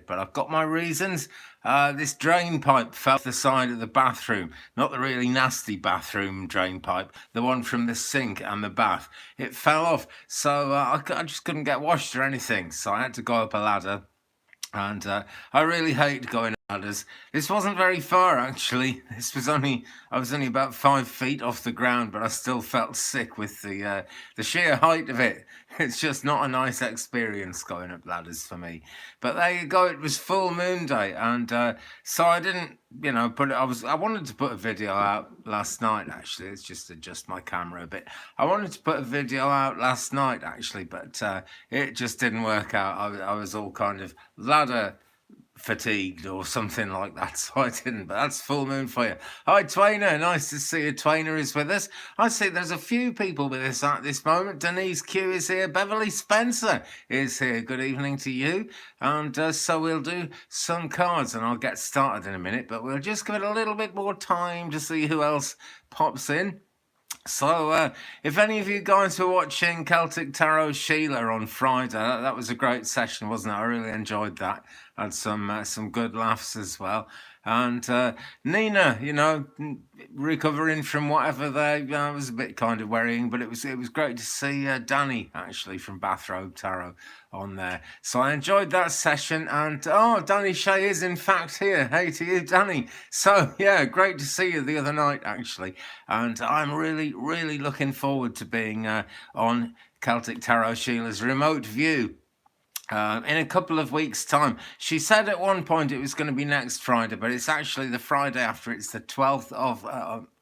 but I've got my reasons. This drain pipe fell off the side of the bathroom, not the really nasty bathroom drain pipe, the one from the sink and the bath. It fell off, so I just couldn't get washed or anything, so I had to go up a ladder. And I really hate going up ladders. This wasn't very far, actually. I was only about 5 feet off the ground, but I still felt sick with the sheer height of it. It's just not a nice experience going up ladders for me. But there you go. It was full moon day, and so I didn't, put it. I wanted to put a video out last night. Actually, it's just adjust my camera a bit. I wanted to put a video out last night, actually, but it just didn't work out. I was all kind of ladder fatigued or something like that, so I didn't. But that's full moon for you. Hi, Twainer. Nice to see you. Twainer is with us. I see there's a few people with us at this moment. Denise Q is here. Beverly Spencer is here. Good evening to you. And so we'll do some cards, and I'll get started in a minute, but we'll just give it a little bit more time to see who else pops in. So, if any of you guys were watching Celtic Tarot Sheila on Friday, that was a great session, wasn't it? I really enjoyed that. Had some good laughs as well. And Nina, recovering from whatever there, it was a bit kind of worrying, but it was great to see Danny actually from Bathrobe Tarot on there. So I enjoyed that session, and Danny Shea is in fact here. Hey to you, Danny. So yeah, great to see you the other night actually, and I'm really looking forward to being on Celtic Tarot Sheila's remote view. In a couple of weeks' time. She said at one point it was going to be next Friday, but it's actually the Friday after. It's the 12th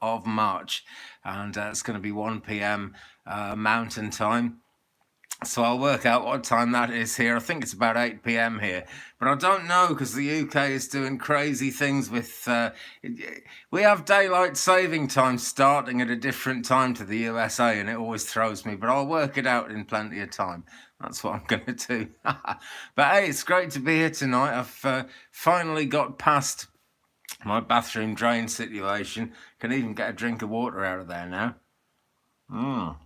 of March, and it's going to be 1 p.m. Mountain Time. So I'll work out what time that is here. I think it's about 8 p.m. here, but I don't know because the UK is doing crazy things with... we have daylight saving time starting at a different time to the USA, and it always throws me, but I'll work it out in plenty of time. That's what I'm going to do. But hey, it's great to be here tonight. I've finally got past my bathroom drain situation. Can even get a drink of water out of there now.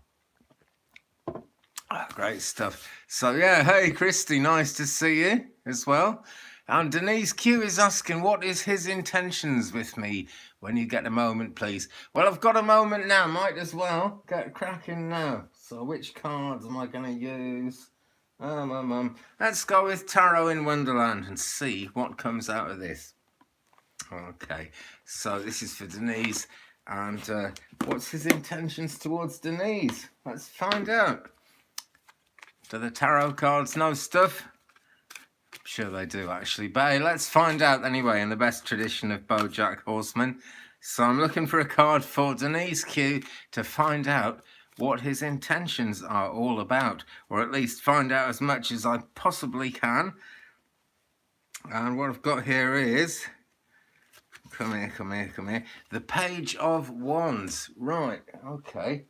Great stuff. So yeah, hey Christy, nice to see you as well. And Denise Q is asking, what is his intentions with me when you get a moment, please? Well, I've got a moment now. Might as well get cracking now. So which cards am I going to use? Let's go with Tarot in Wonderland and see what comes out of this. Okay, so this is for Denise. And what's his intentions towards Denise? Let's find out. Do the tarot cards know stuff? I'm sure they do, actually. But hey, let's find out anyway, in the best tradition of BoJack Horseman. So I'm looking for a card for Denise Q to find out what his intentions are all about, or at least find out as much as I possibly can. And what I've got here is... Come here. The Page of Wands. Right, okay.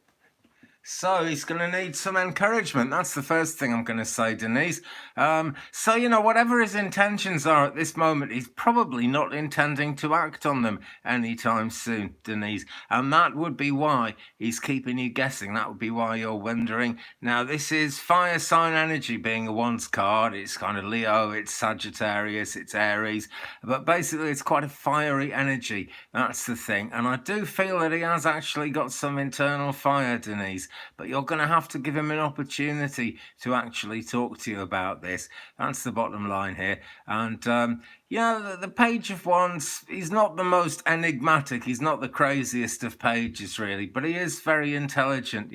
So he's going to need some encouragement. That's the first thing I'm going to say, Denise. So, whatever his intentions are at this moment, he's probably not intending to act on them anytime soon, Denise. And that would be why he's keeping you guessing. That would be why you're wondering. Now, this is fire sign energy being a Wands card. It's kind of Leo, it's Sagittarius, it's Aries. But basically, it's quite a fiery energy. That's the thing. And I do feel that he has actually got some internal fire, Denise. But you're going to have to give him an opportunity to actually talk to you about this. That's the bottom line here. And, the Page of Wands, he's not the most enigmatic. He's not the craziest of pages, really. But he is very intelligent,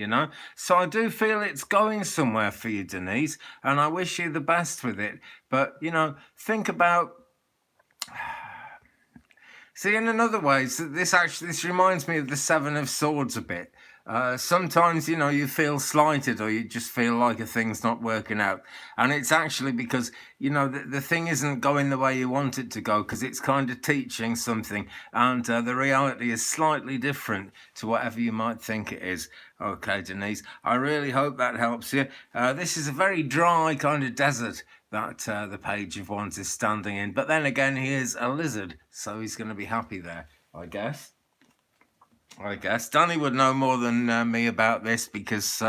So I do feel it's going somewhere for you, Denise. And I wish you the best with it. But, think about... See, in another way, so this reminds me of the Seven of Swords a bit. Sometimes, you feel slighted or you just feel like a thing's not working out. And it's actually because, the thing isn't going the way you want it to go because it's kind of teaching something. And the reality is slightly different to whatever you might think it is. Okay, Denise, I really hope that helps you. This is a very dry kind of desert that the Page of Wands is standing in. But then again, he is a lizard, so he's going to be happy there, I guess. Danny would know more than me about this because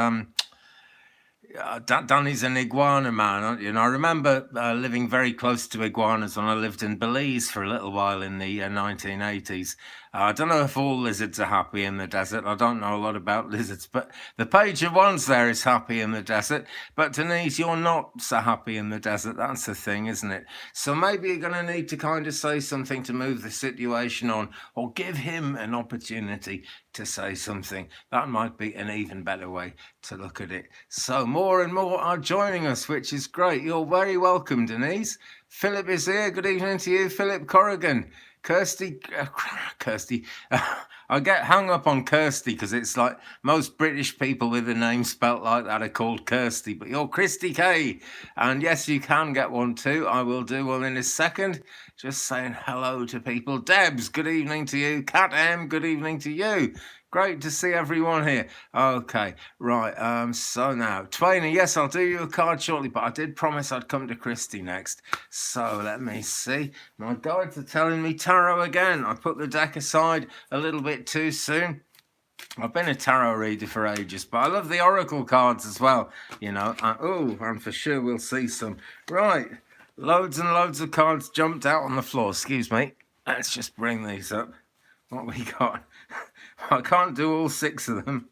Danny's an iguana man, aren't you? And I remember living very close to iguanas when I lived in Belize for a little while in the 1980s. I don't know if all lizards are happy in the desert. I don't know a lot about lizards, but the page of ones there is happy in the desert. But Denise, you're not so happy in the desert. That's the thing, isn't it? So maybe you're going to need to kind of say something to move the situation on, or give him an opportunity to say something. That might be an even better way to look at it. So more and more are joining us, which is great. You're very welcome, Denise. Philip is here. Good evening to you, Philip Corrigan. Kirsty, I get hung up on Kirsty because it's like most British people with a name spelt like that are called Kirsty, but you're Christy K. And yes, you can get one too. I will do one in a second. Just saying hello to people. Debs, good evening to you. Cat M, good evening to you. Great to see everyone here. Okay, right. So now, Twain, yes, I'll do you a card shortly, but I did promise I'd come to Christy next. So let me see. My guides are telling me tarot again. I put the deck aside a little bit too soon. I've been a tarot reader for ages, but I love the oracle cards as well, you know. And for sure we'll see some. Right, loads and loads of cards jumped out on the floor. Excuse me. Let's just bring these up. What we got? I can't do all 6 of them.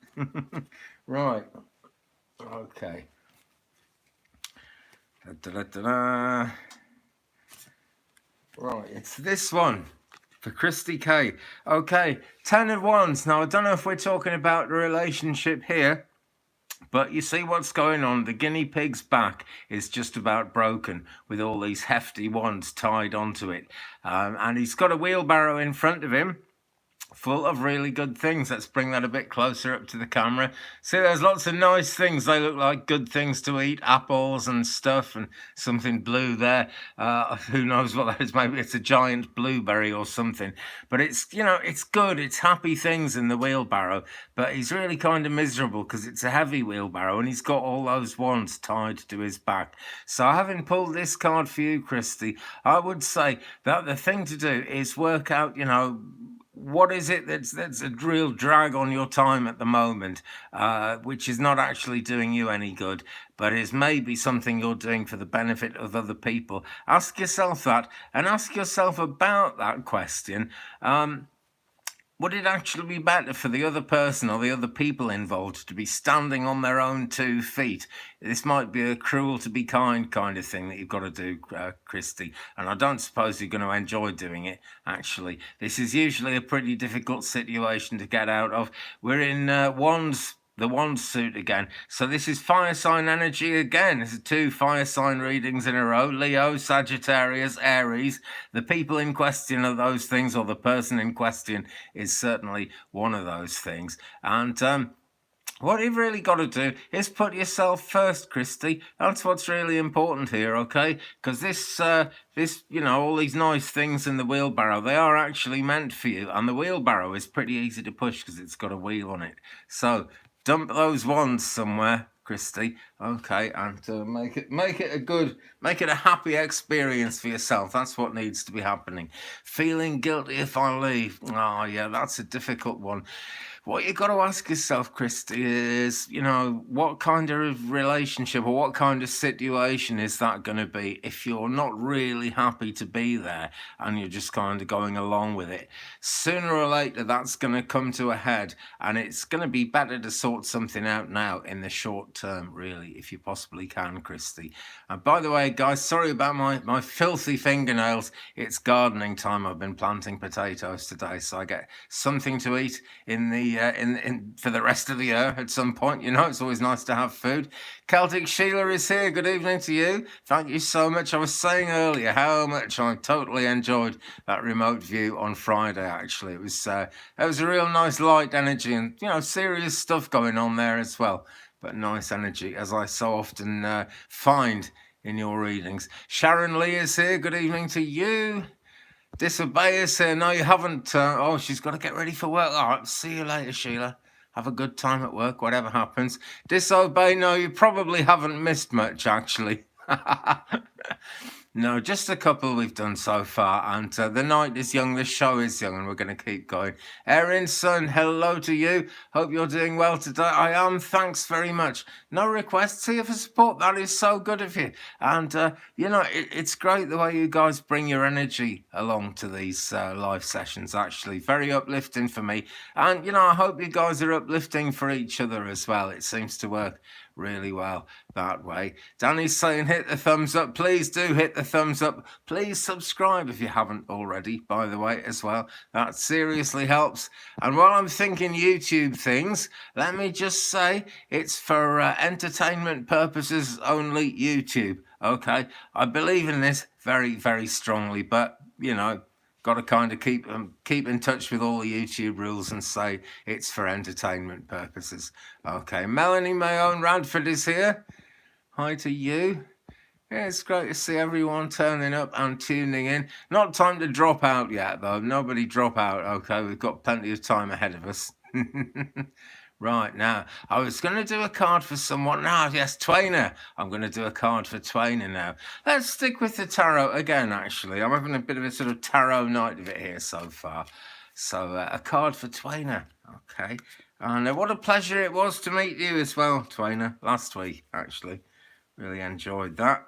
Right. Okay. Right, it's this one for Christy K. Okay, 10 of Wands. Now, I don't know if we're talking about the relationship here, but you see what's going on. The guinea pig's back is just about broken with all these hefty wands tied onto it. And he's got a wheelbarrow in front of him, full of really good things. Let's bring that a bit closer up to the camera. See, there's lots of nice things. They look like good things to eat, apples and stuff, and something blue there. Who knows what that is? Maybe it's a giant blueberry or something. But it's, you know, it's good. It's happy things in the wheelbarrow. But he's really kind of miserable because it's a heavy wheelbarrow and he's got all those wands tied to his back. So having pulled this card for you, Christy, I would say that the thing to do is work out, you know, what is it that's a real drag on your time at the moment, which is not actually doing you any good, but is maybe something you're doing for the benefit of other people? Ask yourself that, and ask yourself about that question. Would it actually be better for the other person or the other people involved to be standing on their own 2 feet? This might be a cruel to be kind kind of thing that you've got to do, Christy. And I don't suppose you're going to enjoy doing it, actually. This is usually a pretty difficult situation to get out of. We're in the wand suit again. So this is fire sign energy again. This is 2 fire sign readings in a row. Leo, Sagittarius, Aries. The people in question are those things, or the person in question is certainly one of those things. And what you've really got to do is put yourself first, Christy. That's what's really important here, okay? Because this, you know, all these nice things in the wheelbarrow, they are actually meant for you. And the wheelbarrow is pretty easy to push because it's got a wheel on it. So dump those wands somewhere, Christy. Okay, and make it a happy experience for yourself. That's what needs to be happening. Feeling guilty if I leave. Oh yeah, that's a difficult one. What you got to ask yourself, Christy, is, you know, what kind of relationship or what kind of situation is that going to be if you're not really happy to be there and you're just kind of going along with it? Sooner or later, that's going to come to a head, and it's going to be better to sort something out now in the short term, really, if you possibly can, Christy. And by the way, guys, sorry about my filthy fingernails. It's gardening time. I've been planting potatoes today, so I get something to eat in the for the rest of the year at some point. You know, it's always nice to have food. Celtic Sheila is here. Good evening to you. Thank you so much. I was saying earlier how much I totally enjoyed that remote view on Friday. Actually, it was a real nice light energy, and you know, serious stuff going on there as well, but nice energy, as I so often find in your readings. Sharon Lee is here. Good evening to you. Disobey us here. No, you haven't. Oh, she's got to get ready for work. All right, see you later, Sheila. Have a good time at work, whatever happens. Disobey, no, you probably haven't missed much, actually. No, just a couple we've done so far, and the night is young, the show is young, and we're going to keep going. Erin, son, hello to you. Hope you're doing well today. I am. Thanks very much. No requests here for support. That is so good of you. And, it's great the way you guys bring your energy along to these live sessions, actually. Very uplifting for me. And, I hope you guys are uplifting for each other as well. It seems to work really well that way. Danny's saying hit the thumbs up. Please do hit the thumbs up. Please subscribe if you haven't already, by the way, as well. That seriously helps. And while I'm thinking YouTube things, let me just say it's for entertainment purposes only, YouTube. Okay, I believe in this very, very strongly, but got to kind of keep in touch with all the YouTube rules and say it's for entertainment purposes. Okay, Melanie Mayon Radford is here. Hi to you. Yeah, it's great to see everyone turning up and tuning in. Not time to drop out yet, though. Nobody drop out. Okay, we've got plenty of time ahead of us. Right, now, I was going to do a card for someone. Now, yes, Twainer. I'm going to do a card for Twainer now. Let's stick with the tarot again, actually. I'm having a bit of a sort of tarot night of it here so far. So, a card for Twainer. Okay. And what a pleasure it was to meet you as well, Twainer, last week, actually. Really enjoyed that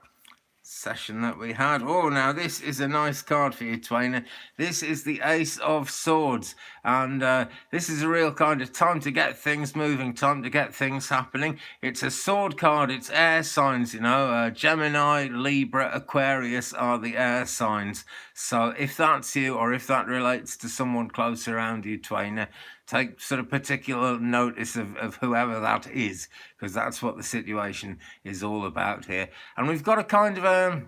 session that we had. Oh, now this is a nice card for you, Twainer. This is the Ace of Swords, and this is a real kind of time to get things moving, time to get things happening. It's a sword card. It's air signs, Gemini, Libra, Aquarius are the air signs. So if that's you, or if that relates to someone close around you, Twainer, take sort of particular notice of whoever that is, because that's what the situation is all about here. And we've got a kind of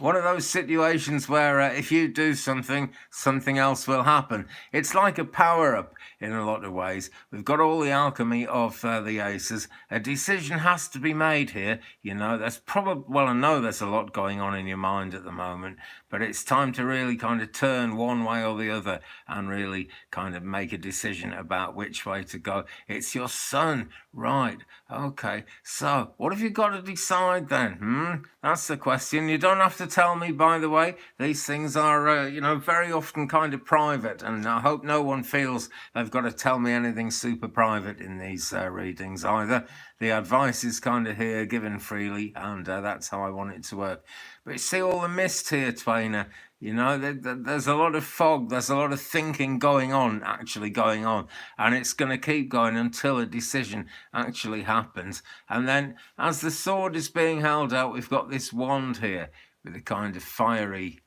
one of those situations where if you do something, something else will happen. It's like a power-up in a lot of ways. We've got all the alchemy of the aces. A decision has to be made here. There's probably, well, I know there's a lot going on in your mind at the moment, but it's time to really kind of turn one way or the other and really kind of make a decision about which way to go. It's your son, right? Okay, so what have you got to decide then? That's the question. You don't have to tell me, by the way. These things are, very often kind of private, and I hope no one feels they've got to tell me anything super private in these readings either. The advice is kind of here, given freely, and that's how I want it to work. But you see all the mist here, Twainer. There's a lot of fog, there's a lot of thinking going on, and it's going to keep going until a decision actually happens. And then, as the sword is being held out, we've got this wand here with a kind of fiery,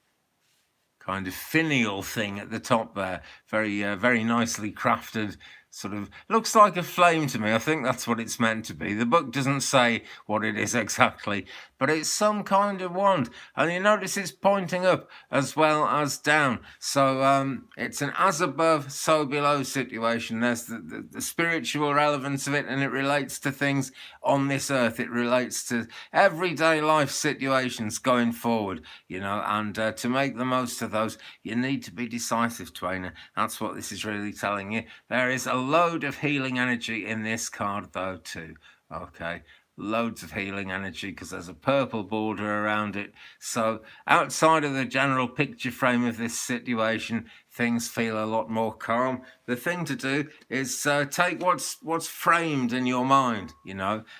kind of finial thing at the top there. Very, very nicely crafted. Sort of looks like a flame to me. I think that's what it's meant to be. The book doesn't say what it is exactly, but it's some kind of wand. And you notice it's pointing up as well as down. So it's an as above, so below situation. There's the spiritual relevance of it, and it relates to things on this earth. It relates to everyday life situations going forward, and to make the most of those, you need to be decisive, Twainer. That's what this is really telling you. There is a load of healing energy in this card, though, too. Okay, loads of healing energy because there's a purple border around it. So outside of the general picture frame of this situation, things feel a lot more calm. The thing to do is take what's framed in your mind,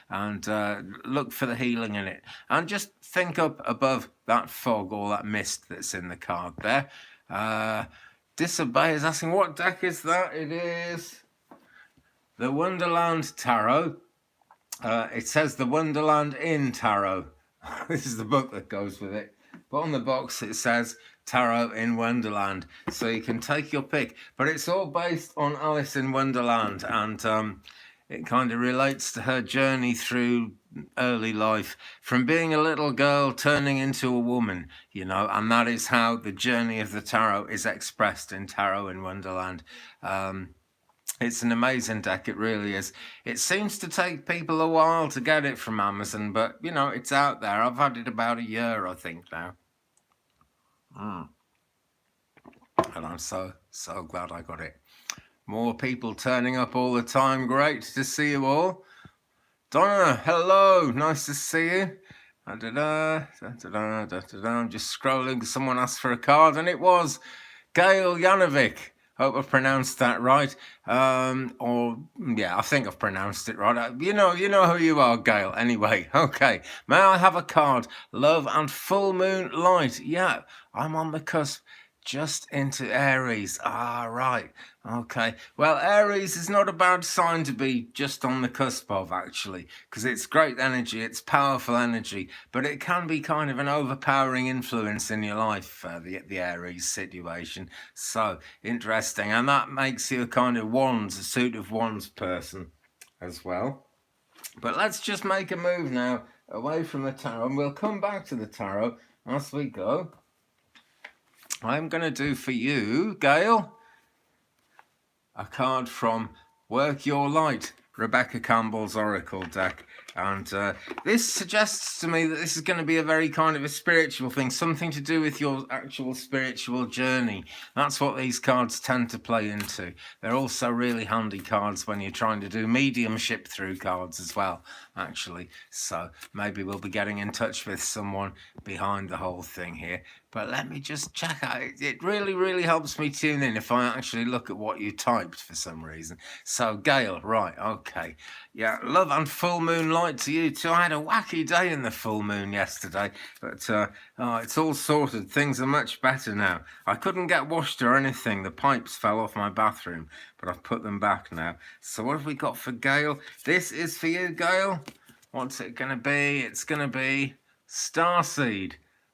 and look for the healing in it. And just think up above that fog or that mist that's in the card there. Disobey is asking, what deck is that? It is the Wonderland Tarot. It says the Wonderland in Tarot. This is the book that goes with it. But on the box it says Tarot in Wonderland. So you can take your pick. But it's all based on Alice in Wonderland. And it kind of relates to her journey through early life, from being a little girl turning into a woman, and that is how the journey of the tarot is expressed in Tarot in Wonderland. It's an amazing deck, it really is. It seems to take people a while to get it from Amazon, but, it's out there. I've had it about a year, I think, now. And I'm so glad I got it. More people turning up all the time. Great to see you all. Donna, hello. Nice to see you. I'm just scrolling. Someone asked for a card, and it was Gail Janovic. Hope I pronounced that right. I think I've pronounced it right. You know who you are, Gail. Anyway, okay. May I have a card? Love and full moon light. Yeah, I'm on the cusp. Just into Aries. Right. Okay. Well, Aries is not a bad sign to be just on the cusp of, actually, because it's great energy, it's powerful energy, but it can be kind of an overpowering influence in your life, the Aries situation. So interesting. And that makes you a kind of a suit of wands person as well. But let's just make a move now away from the tarot, and we'll come back to the tarot as we go. I'm going to do for you, Gail, a card from Work Your Light, Rebecca Campbell's Oracle deck. And this suggests to me that this is going to be a very kind of a spiritual thing, something to do with your actual spiritual journey. That's what these cards tend to play into. They're also really handy cards when you're trying to do mediumship through cards as well, actually. So maybe we'll be getting in touch with someone behind the whole thing here. But let me just check out. It really, really helps me tune in if I actually look at what you typed for some reason. So, Gail, right, okay. Yeah, love and full moon light to you too. I had a wacky day in the full moon yesterday, but it's all sorted. Things are much better now. I couldn't get washed or anything. The pipes fell off my bathroom, but I've put them back now. So what have we got for Gail? This is for you, Gail. What's it going to be? It's going to be Starseed.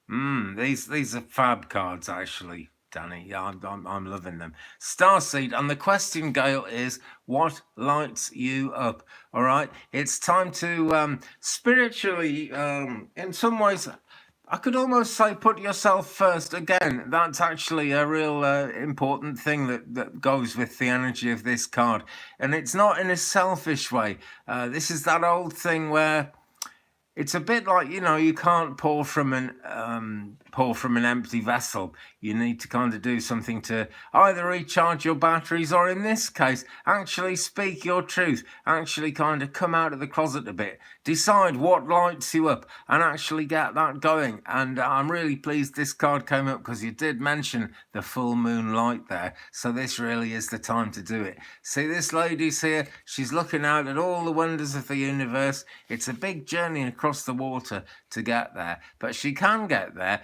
These are fab cards, actually, Danny. Yeah, I'm loving them. Starseed, and the question, Gail, is what lights you up? All right, it's time to spiritually, in some ways, I could almost say put yourself first. Again, that's actually a real important thing that goes with the energy of this card, and it's not in a selfish way. This is that old thing where it's a bit like, you can't pour from an empty vessel. You need to kind of do something to either recharge your batteries or, in this case, actually speak your truth, actually kind of come out of the closet a bit, decide what lights you up and actually get that going. And I'm really pleased this card came up because you did mention the full moon light there. So this really is the time to do it. See, this lady's here. She's looking out at all the wonders of the universe. It's a big journey across the water to get there, but she can get there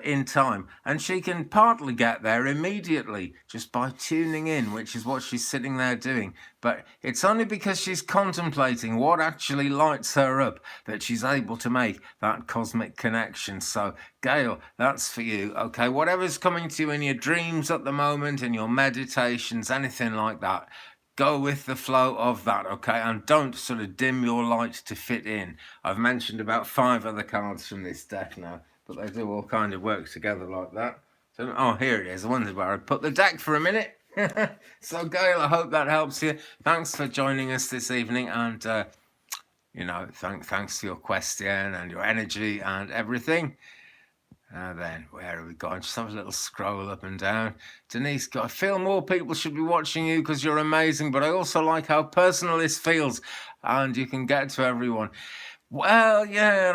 in time, and she can partly get there immediately just by tuning in, which is what she's sitting there doing. But it's only because she's contemplating what actually lights her up that she's able to make that cosmic connection. So, Gail, that's for you. Okay, whatever's coming to you in your dreams at the moment, in your meditations, anything like that, go with the flow of that, okay? And don't sort of dim your light to fit in. I've mentioned about 5 other cards from this deck now, but they do all kind of work together like that. So, oh, here it is. I wondered where I'd put the deck for a minute. So, Gail, I hope that helps you. Thanks for joining us this evening, and thanks for your question and your energy and everything. Then, where have we gone? Just have a little scroll up and down. Denise, I feel more people should be watching you because you're amazing, but I also like how personal this feels, and you can get to everyone. Well, yeah,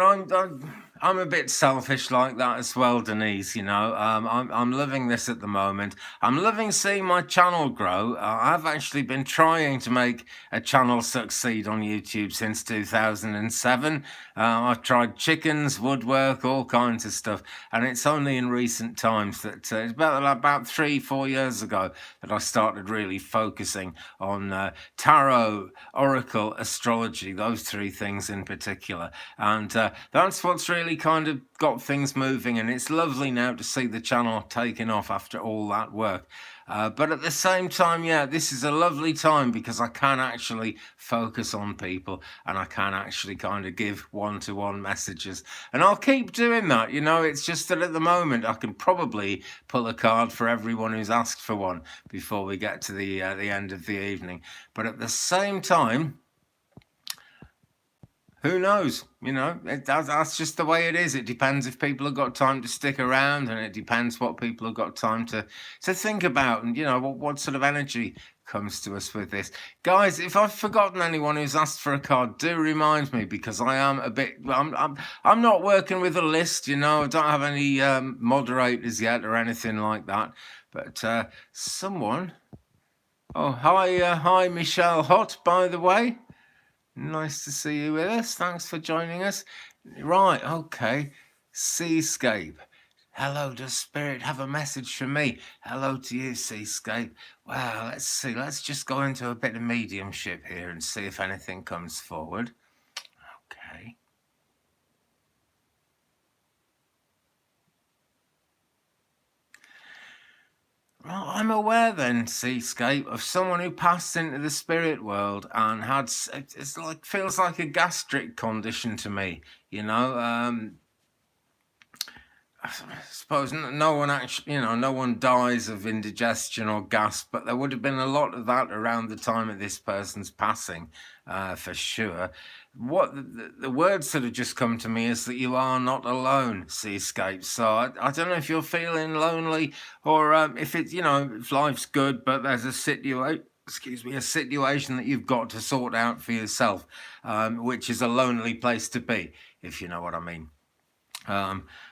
I'm a bit selfish like that as well, Denise. I'm loving this at the moment. I'm loving seeing my channel grow. I've actually been trying to make a channel succeed on YouTube since 2007. I've tried chickens, woodwork, all kinds of stuff, and it's only in recent times that it's about 3-4 years ago that I started really focusing on tarot, oracle, astrology, those 3 things in particular, and that's what's really kind of got things moving, and it's lovely now to see the channel taking off after all that work. But at the same time, yeah, this is a lovely time because I can actually focus on people, and I can actually kind of give one-to-one messages, and I'll keep doing that. It's just that at the moment I can probably pull a card for everyone who's asked for one before we get to the end of the evening. But at the same time, who knows? That's just the way it is. It depends if people have got time to stick around, and it depends what people have got time to think about, and what sort of energy comes to us with this. Guys, if I've forgotten anyone who's asked for a card, do remind me, because I am a bit, I'm not working with a list, I don't have any moderators yet or anything like that. But someone, hi Michelle Hott, by the way. Nice to see you with us. Thanks for joining us. Right, okay. Seascape. Hello, does Spirit have a message for me? Hello to you, Seascape. Well, let's see. Let's just go into a bit of mediumship here and see if anything comes forward. Okay. Well, I'm aware then, Seascape, of someone who passed into the spirit world and had, feels like a gastric condition to me, I suppose no one actually, no one dies of indigestion or gas, but there would have been a lot of that around the time of this person's passing, for sure. What the words that have just come to me is that you are not alone, Seascape. So I don't know if you're feeling lonely or if it's, if life's good, but there's a situation that you've got to sort out for yourself, which is a lonely place to be, if you know what I mean.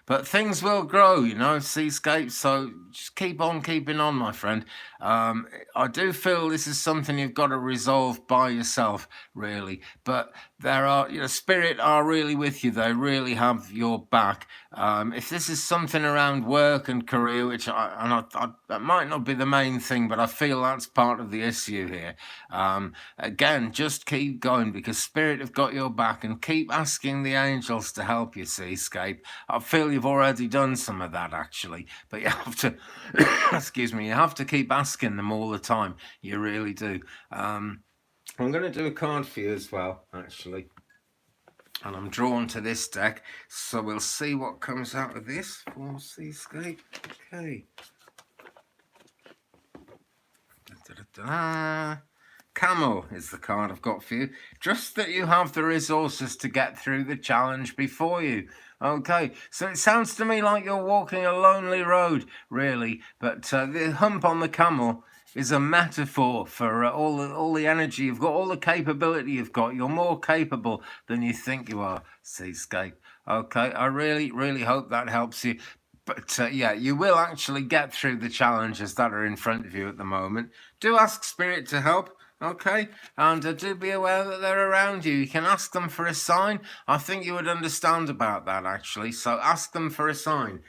But things will grow, Seascape, so just keep on keeping on, my friend. I do feel this is something you've got to resolve by yourself, really. But there are, Spirit are really with you. They really have your back. If this is something around work and career, which that might not be the main thing, but I feel that's part of the issue here. Again, just keep going, because Spirit have got your back, and keep asking the angels to help you, Seascape. I feel you've already done some of that, actually, but you have to, excuse me, you have to keep asking them all the time. You really do. I'm going to do a card for you as well, actually. And I'm drawn to this deck, so we'll see what comes out of this for Seascape. Okay. Camel is the card I've got for you. Just that you have the resources to get through the challenge before you. Okay, so it sounds to me like you're walking a lonely road, really, but the hump on the camel is a metaphor for all the energy you've got, all the capability you've got. You're more capable than you think you are, Seascape. Okay, I really, really hope that helps you. But yeah, you will actually get through the challenges that are in front of you at the moment. Do ask Spirit to help. Okay, and do be aware that they're around you. You can ask them for a sign. I think you would understand about that, actually. So ask them for a sign,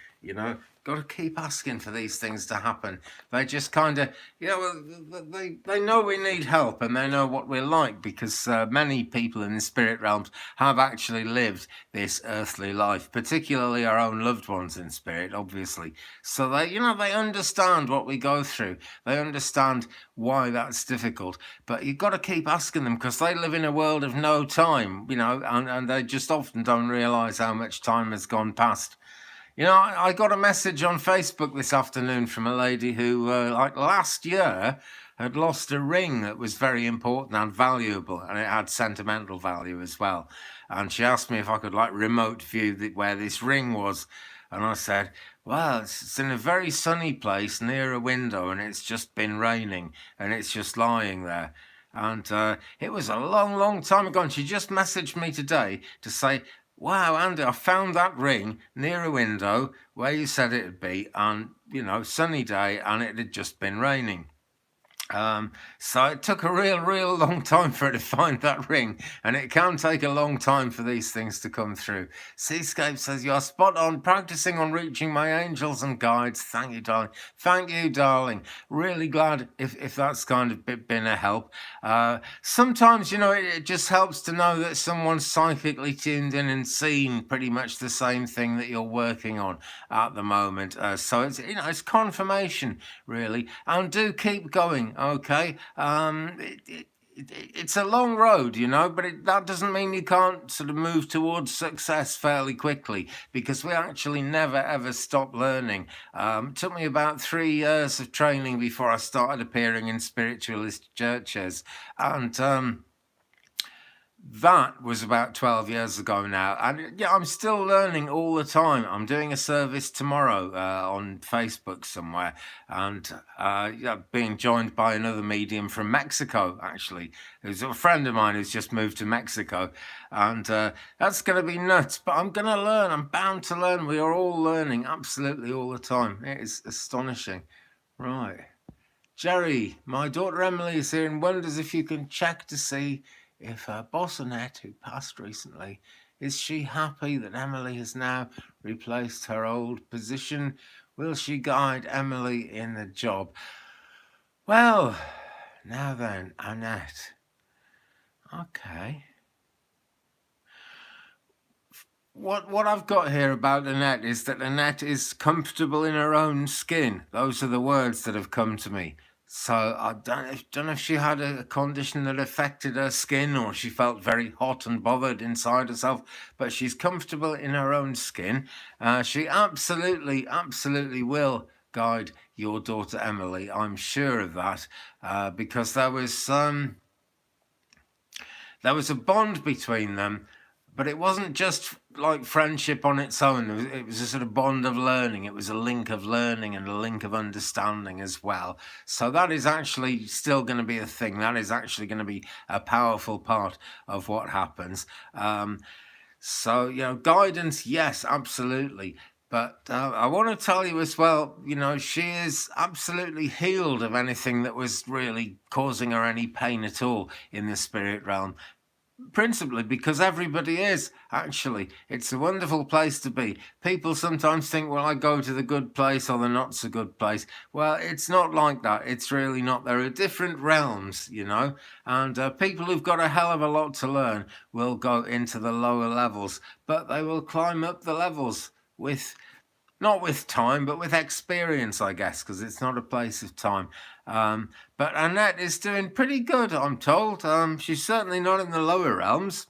Got to keep asking for these things to happen. They just kind of, they know we need help, and they know what we're like, because many people in the spirit realms have actually lived this earthly life, particularly our own loved ones in spirit, obviously. So they understand what we go through. They understand why that's difficult. But you've got to keep asking them, because they live in a world of no time, and they just often don't realize how much time has gone past. I got a message on Facebook this afternoon from a lady who, like last year, had lost a ring that was very important and valuable, and it had sentimental value as well. And she asked me if I could remote view where this ring was. And I said, well, it's in a very sunny place near a window, and it's just been raining, and it's just lying there. And it was a long, long time ago. And she just messaged me today to say, wow, Andy, I found that ring near a window where you said it'd be, and, sunny day, and it had just been raining. So it took a real long time for her to find that ring, and it can take a long time for these things to come through. Seascape says, you're spot on, practicing on reaching my angels and guides. Thank you, darling. Thank you, darling. Really glad if that's kind of been a help. Sometimes, it just helps to know that someone's psychically tuned in and seen pretty much the same thing that you're working on at the moment. So it's confirmation, really. And do keep going. Okay, it's a long road, but that doesn't mean you can't sort of move towards success fairly quickly, because we actually never ever stop learning. It took me about 3 years of training before I started appearing in spiritualist churches, and That was about 12 years ago now. And yeah, I'm still learning all the time. I'm doing a service tomorrow on Facebook somewhere, and yeah, being joined by another medium from Mexico, actually. Who's a friend of mine who's just moved to Mexico. And that's going to be nuts. But I'm going to learn. I'm bound to learn. We are all learning absolutely all the time. It is astonishing. Right. Jerry, my daughter Emily is here and wonders if you can check to see if her boss Annette, who passed recently, is she happy that Emily has now replaced her old position? Will she guide Emily in the job? Well, now then, Annette. Okay. What I've got here about Annette is that Annette is comfortable in her own skin. Those are the words that have come to me. So I don't know if she had a condition that affected her skin or she felt very hot and bothered inside herself, but she's comfortable in her own skin. She absolutely will guide your daughter Emily. I'm sure of that, because there was a bond between them. But it wasn't just like friendship on its own. It was a sort of bond of learning. It was a link of learning and a link of understanding as well. So that is actually still going to be a thing. That is actually going to be a powerful part of what happens. So, guidance, yes, absolutely. But I want to tell you as well, she is absolutely healed of anything that was really causing her any pain at all in the spirit realm. Principally because everybody is, actually. It's a wonderful place to be. People sometimes think, well, I go to the good place or the not so good place. Well, it's not like that. It's really not. There are different realms, and people who've got a hell of a lot to learn will go into the lower levels, but they will climb up the levels not with time, but with experience, I guess, because it's not a place of time. But Annette is doing pretty good, I'm told. She's certainly not in the lower realms,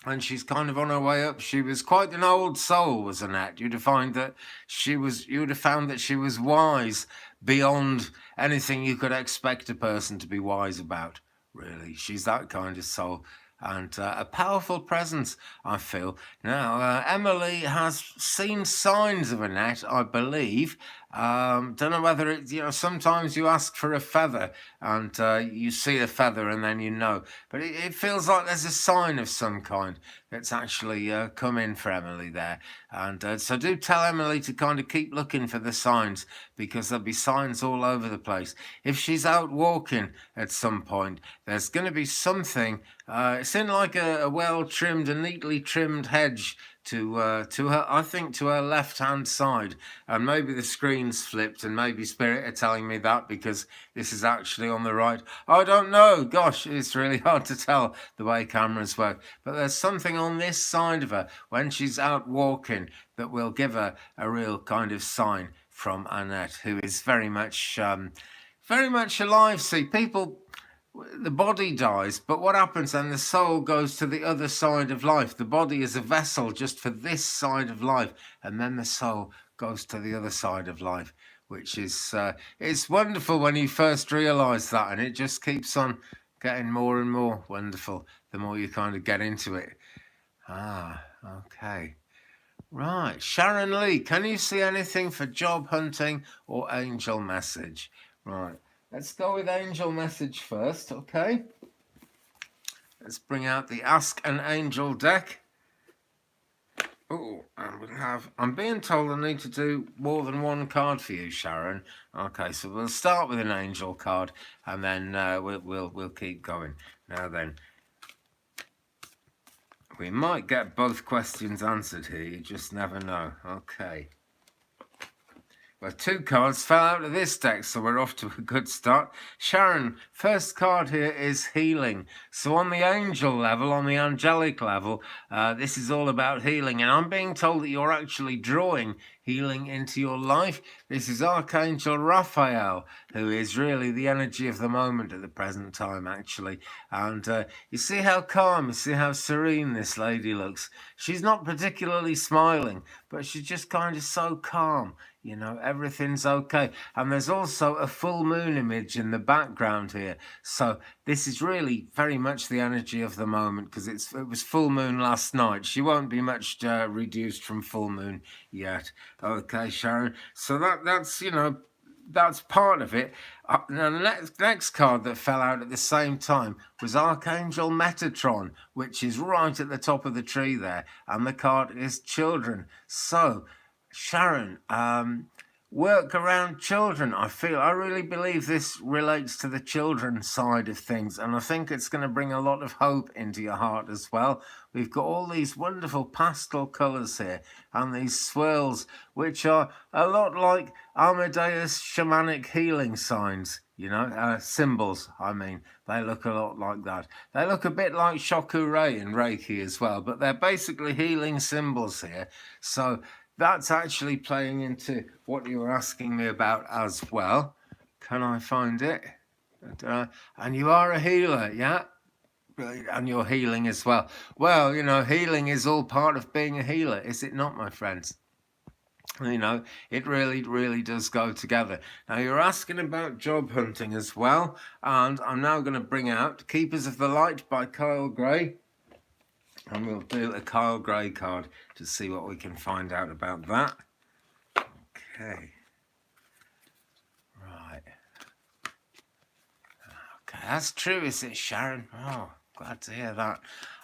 and she's kind of on her way up. She was quite an old soul, was Annette. You'd have found that she was wise beyond anything you could expect a person to be wise about. Really, she's that kind of soul. And a powerful presence, I feel. Now, Emily has seen signs of Annette, I believe. Don't know whether it's, sometimes you ask for a feather and you see a feather and then you know. But it feels like there's a sign of some kind that's actually come in for Emily there. And so do tell Emily to kind of keep looking for the signs, because there'll be signs all over the place. If she's out walking at some point, there's going to be something. It's in like a well-trimmed, a neatly trimmed hedge to her, I think, to her left-hand side. And maybe the screen's flipped, and maybe Spirit are telling me that because this is actually on the right. I don't know. Gosh, it's really hard to tell the way cameras work. But there's something on this side of her when she's out walking that will give her a real kind of sign from Annette, who is very much alive. See, people, the body dies, but what happens then? The soul goes to the other side of life. The body is a vessel just for this side of life, and then the soul goes to the other side of life, which is it's wonderful when you first realize that, and it just keeps on getting more and more wonderful the more you kind of get into it. Okay. Right, Sharon Lee, can you see anything for job hunting or angel message? Right, let's go with angel message first, okay? Let's bring out the Ask an Angel deck. Oh, and we'll I'm being told I need to do more than one card for you, Sharon. Okay, so we'll start with an angel card, and then we'll keep going. Now then, we might get both questions answered here, you just never know. Okay. Well, two cards fell out of this deck, so we're off to a good start. Sharon, first card here is healing. So on the angel level, on the angelic level, this is all about healing. And I'm being told that you're actually drawing healing into your life. This is Archangel Raphael, who is really the energy of the moment at the present time, actually. And you see how calm, you see how serene this lady looks. She's not particularly smiling, but she's just kind of so calm. You know, everything's okay. And there's also a full moon image in the background here. So this is really very much the energy of the moment, because it was full moon last night. She won't be much reduced from full moon yet. Okay, Sharon. So that's, you know, that's part of it. Now, the next card that fell out at the same time was Archangel Metatron, which is right at the top of the tree there. And the card is children. So, Sharon, work around children. I really believe this relates to the children side of things, and I think it's going to bring a lot of hope into your heart as well. We've got all these wonderful pastel colours here and these swirls, which are a lot like Amadeus shamanic healing signs, you know, symbols. I mean, they look a lot like that. They look a bit like Shokugeki and Reiki as well, but they're basically healing symbols here. So that's actually playing into what you were asking me about as well. Can I find it? And you are a healer, yeah? And you're healing as well. Well, you know, healing is all part of being a healer, is it not, my friends? You know, it really, really does go together. Now, you're asking about job hunting as well, and I'm now going to bring out Keepers of the Light by Kyle Gray. And we'll do a Kyle Gray card to see what we can find out about that. Okay. Right. Okay, that's true, is it, Sharon? Oh, glad to hear that.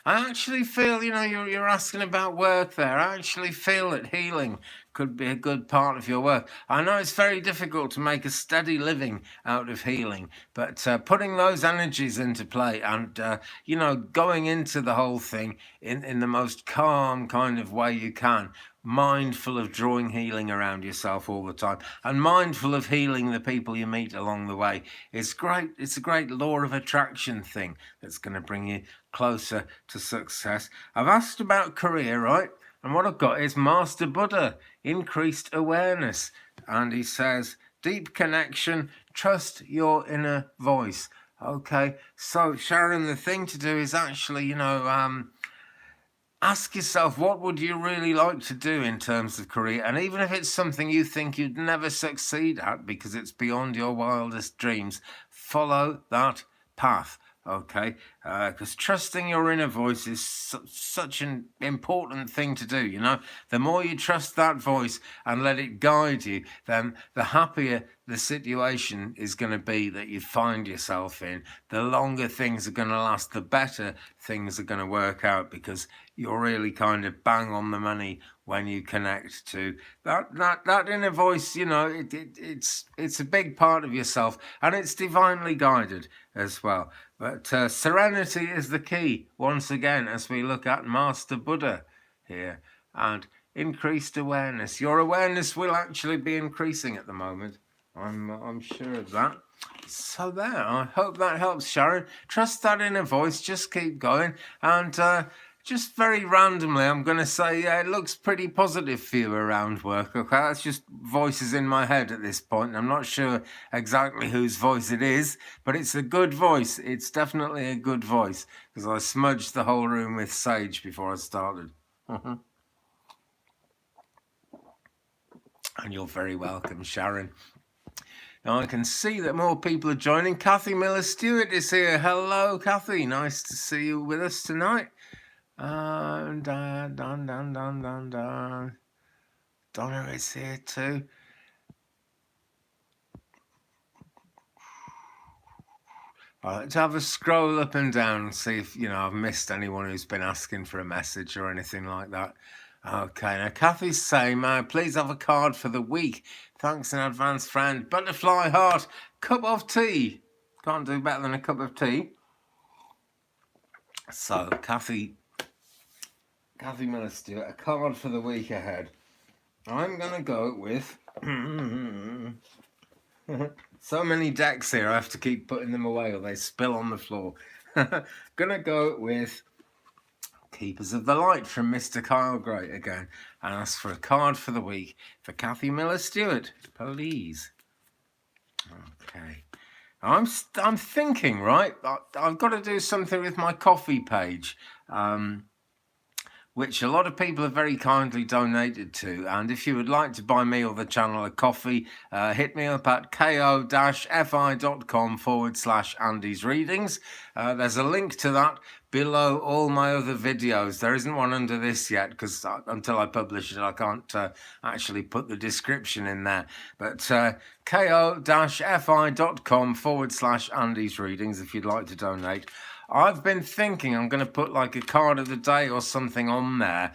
I actually feel, you know, you're asking about work there. I actually feel that healing could be a good part of your work. I know it's very difficult to make a steady living out of healing, but putting those energies into play and, you know, going into the whole thing in the most calm kind of way you can, mindful of drawing healing around yourself all the time and mindful of healing the people you meet along the way. It's great. It's a great law of attraction thing that's going to bring you closer to success. I've asked about career, right? And what I've got is Master Buddha, increased awareness. And he says, deep connection, trust your inner voice. Okay, so Sharon, the thing to do is actually, you know, ask yourself, what would you really like to do in terms of career? And even if it's something you think you'd never succeed at because it's beyond your wildest dreams, follow that path. Okay, because trusting your inner voice is such an important thing to do. You know, the more you trust that voice and let it guide you, then the happier the situation is going to be that you find yourself in. The longer things are going to last, the better things are going to work out, because you're really kind of bang on the money when you connect to that inner voice. You know, it's a big part of yourself, and it's divinely guided as well. But serenity is the key, once again, as we look at Master Buddha here, and increased awareness. Your awareness will actually be increasing at the moment. I'm sure of that. So there, I hope that helps, Sharon. Trust that inner voice, just keep going, and just very randomly, I'm going to say, yeah, it looks pretty positive for you around work. Okay, that's just voices in my head at this point. I'm not sure exactly whose voice it is, but it's a good voice. It's definitely a good voice, because I smudged the whole room with sage before I started. And you're very welcome, Sharon. Now I can see that more people are joining. Kathy Miller-Stewart is here. Hello, Kathy. Nice to see you with us tonight. Donna is here too. Let's have a scroll up and down and see if, you know, I've missed anyone who's been asking for a message or anything like that. Okay, now Kathy's saying, please have a card for the week. Thanks in advance, friend. Butterfly heart, cup of tea. Can't do better than a cup of tea. So, Kathy Miller-Stewart, a card for the week ahead. I'm going to go with... So many decks here, I have to keep putting them away or they spill on the floor. Gonna go with Keepers of the Light from Mr. Kyle Gray again, and ask for a card for the week for Kathy Miller-Stewart, please. Okay. I'm thinking, right, I've got to do something with my coffee page. which a lot of people have very kindly donated to. And if you would like to buy me or the channel a coffee, hit me up at ko-fi.com/Andy's Readings. There's a link to that below all my other videos. There isn't one under this yet, because until I publish it, I can't actually put the description in there. But ko-fi.com/Andy's Readings if you'd like to donate. I've been thinking I'm going to put like a card of the day or something on there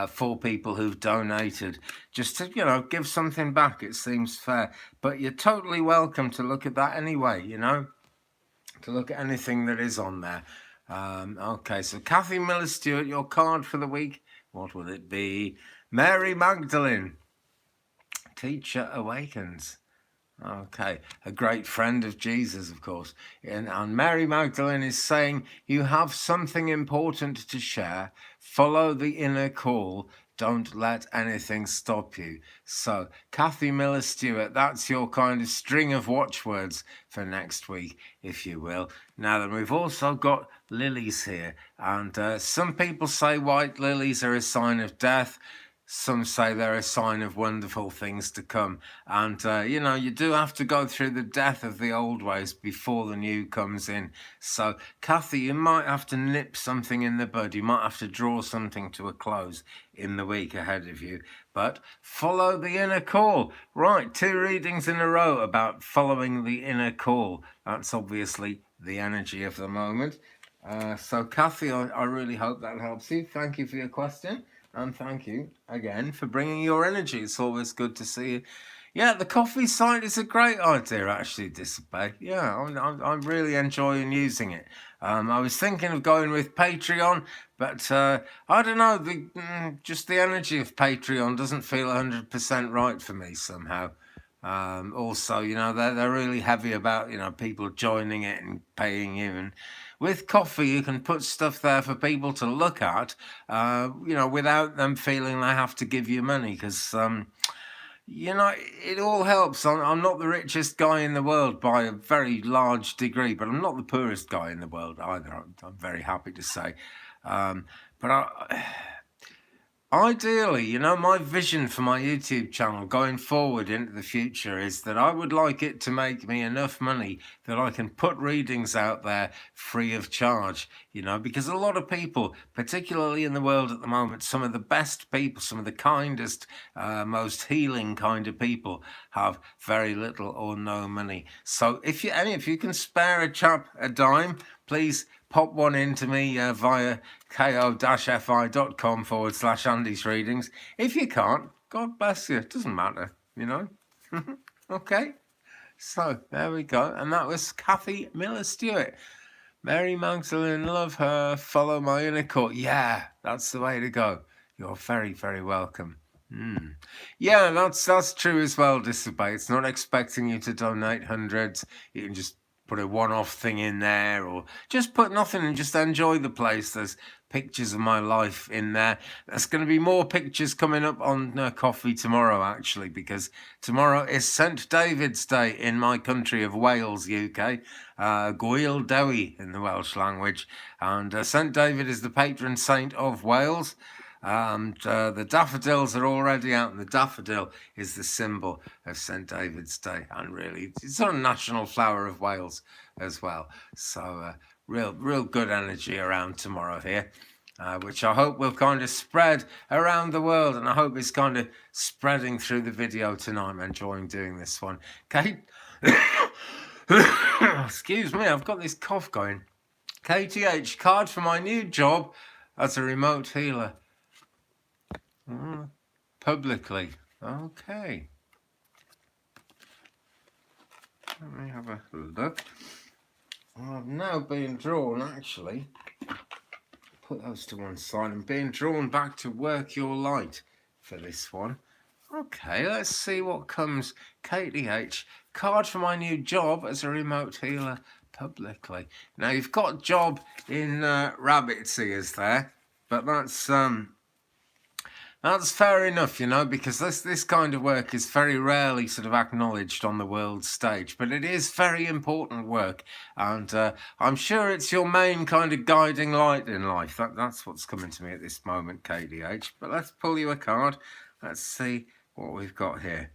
for people who've donated, just to, you know, give something back. It seems fair. But you're totally welcome to look at that anyway, you know, to look at anything that is on there. Okay, so Kathy Miller Stewart, your card for the week, what will it be? Mary Magdalene, Teacher Awakens. Okay, a great friend of Jesus, of course. And Mary Magdalene is saying, you have something important to share. Follow the inner call. Don't let anything stop you. So, Kathy Miller Stewart, that's your kind of string of watchwords for next week, if you will. Now then, we've also got lilies here. And some people say white lilies are a sign of death. Some say they're a sign of wonderful things to come. And, you know, you do have to go through the death of the old ways before the new comes in. So, Kathy, you might have to nip something in the bud. You might have to draw something to a close in the week ahead of you. But follow the inner call. Right, 2 readings in a row about following the inner call. That's obviously the energy of the moment. So, Kathy, I really hope that helps you. Thank you for your question. And thank you again for bringing your energy. It's always good to see you. Yeah, the coffee site is a great idea, actually, Dissipate. Yeah, I'm really enjoying using it. I was thinking of going with Patreon, but I don't know, just the energy of Patreon doesn't feel 100% right for me somehow. Also, you know, they're really heavy about, you know, people joining it and paying you. And with coffee, you can put stuff there for people to look at, you know, without them feeling they have to give you money, because, you know, it all helps. I'm not the richest guy in the world by a very large degree, but I'm not the poorest guy in the world either. I'm very happy to say. Ideally, you know, my vision for my YouTube channel going forward into the future is that I would like it to make me enough money that I can put readings out there free of charge, you know, because a lot of people, particularly in the world at the moment, some of the best people, some of the kindest, most healing kind of people have very little or no money. So if you can spare a chap a dime, please pop one into me via ko-fi.com/Andy's Readings. If you can't, God bless you. It doesn't matter, you know. Okay, so there we go. And that was Kathy Miller Stewart. Mary Magdalene, love her. Follow my inner court. Yeah, that's the way to go. You're very, very welcome. Yeah, that's true as well, Dissipate. It's not expecting you to donate hundreds. You can just put a one-off thing in there, or just put nothing and just enjoy the place. There's pictures of my life in there. There's going to be more pictures coming up on coffee tomorrow, actually, because tomorrow is St. David's Day in my country of Wales, UK. Gail Dewi in the Welsh language. And St. David is the patron saint of Wales. And the daffodils are already out, and the daffodil is the symbol of St. David's Day, and really it's a national flower of Wales as well. So real good energy around tomorrow here, which I hope will kind of spread around the world, and I hope it's kind of spreading through the video tonight. I'm enjoying doing this one. Kate, excuse me, I've got this cough going. KTH, card for my new job as a remote healer. Publicly. Okay. Let me have a look. I've now been drawn, actually. Put those to one side. I'm being drawn back to Work Your Light for this one. Okay, let's see what comes. KTH, card for my new job as a remote healer publicly. Now, you've got job in rabbit's ears there, but that's That's fair enough, because this kind of work is very rarely sort of acknowledged on the world stage, but it is very important work, and I'm sure it's your main kind of guiding light in life. That's what's coming to me at this moment, KDH. But let's pull you a card. Let's see what we've got here.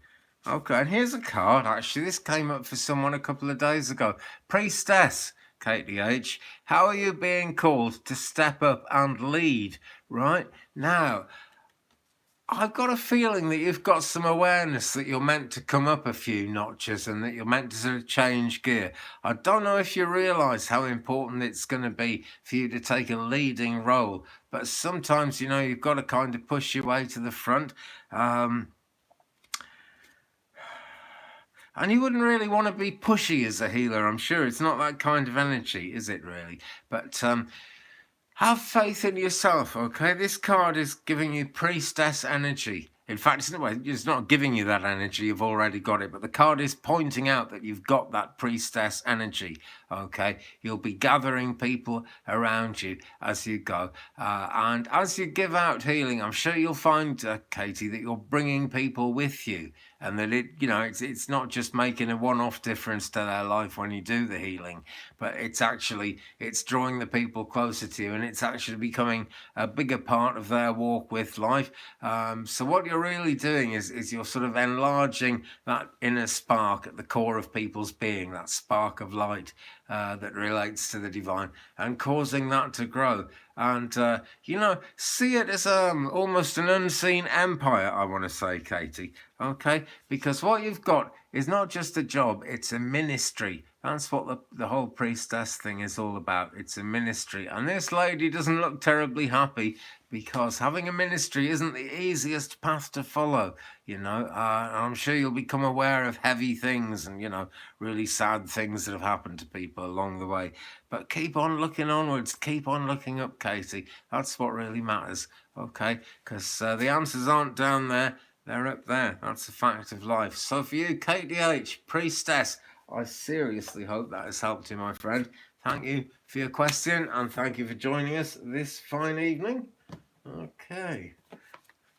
Okay, and here's a card. Actually, this came up for someone a couple of days ago. Priestess. KDH, how are you being called to step up and lead? Right now, I've got a feeling that you've got some awareness that you're meant to come up a few notches and that you're meant to sort of change gear. I don't know if you realise how important it's going to be for you to take a leading role, but sometimes, you've got to kind of push your way to the front. And you wouldn't really want to be pushy as a healer, I'm sure. It's not that kind of energy, is it really? But have faith in yourself, okay? This card is giving you priestess energy. In fact, it's not giving you that energy, you've already got it, but the card is pointing out that you've got that priestess energy, okay? You'll be gathering people around you as you go. And as you give out healing, I'm sure you'll find, Katie, that you're bringing people with you, and that it's not just making a one-off difference to their life when you do the healing, but it's drawing the people closer to you, and it's actually becoming a bigger part of their walk with life. So what you're really doing is you're sort of enlarging that inner spark at the core of people's being, that spark of light that relates to the divine, and causing that to grow. And see it as almost an unseen empire, I want to say, Katie, okay? Because what you've got is not just a job, it's a ministry. That's what the whole priestess thing is all about. It's a ministry. And this lady doesn't look terribly happy, because having a ministry isn't the easiest path to follow, I'm sure you'll become aware of heavy things and, really sad things that have happened to people along the way. But keep on looking onwards, keep on looking up, Katie. That's what really matters, okay? Because the answers aren't down there, they're up there. That's a fact of life. So for you, KDH, priestess, I seriously hope that has helped you, my friend. Thank you for your question, and thank you for joining us this fine evening. Okay.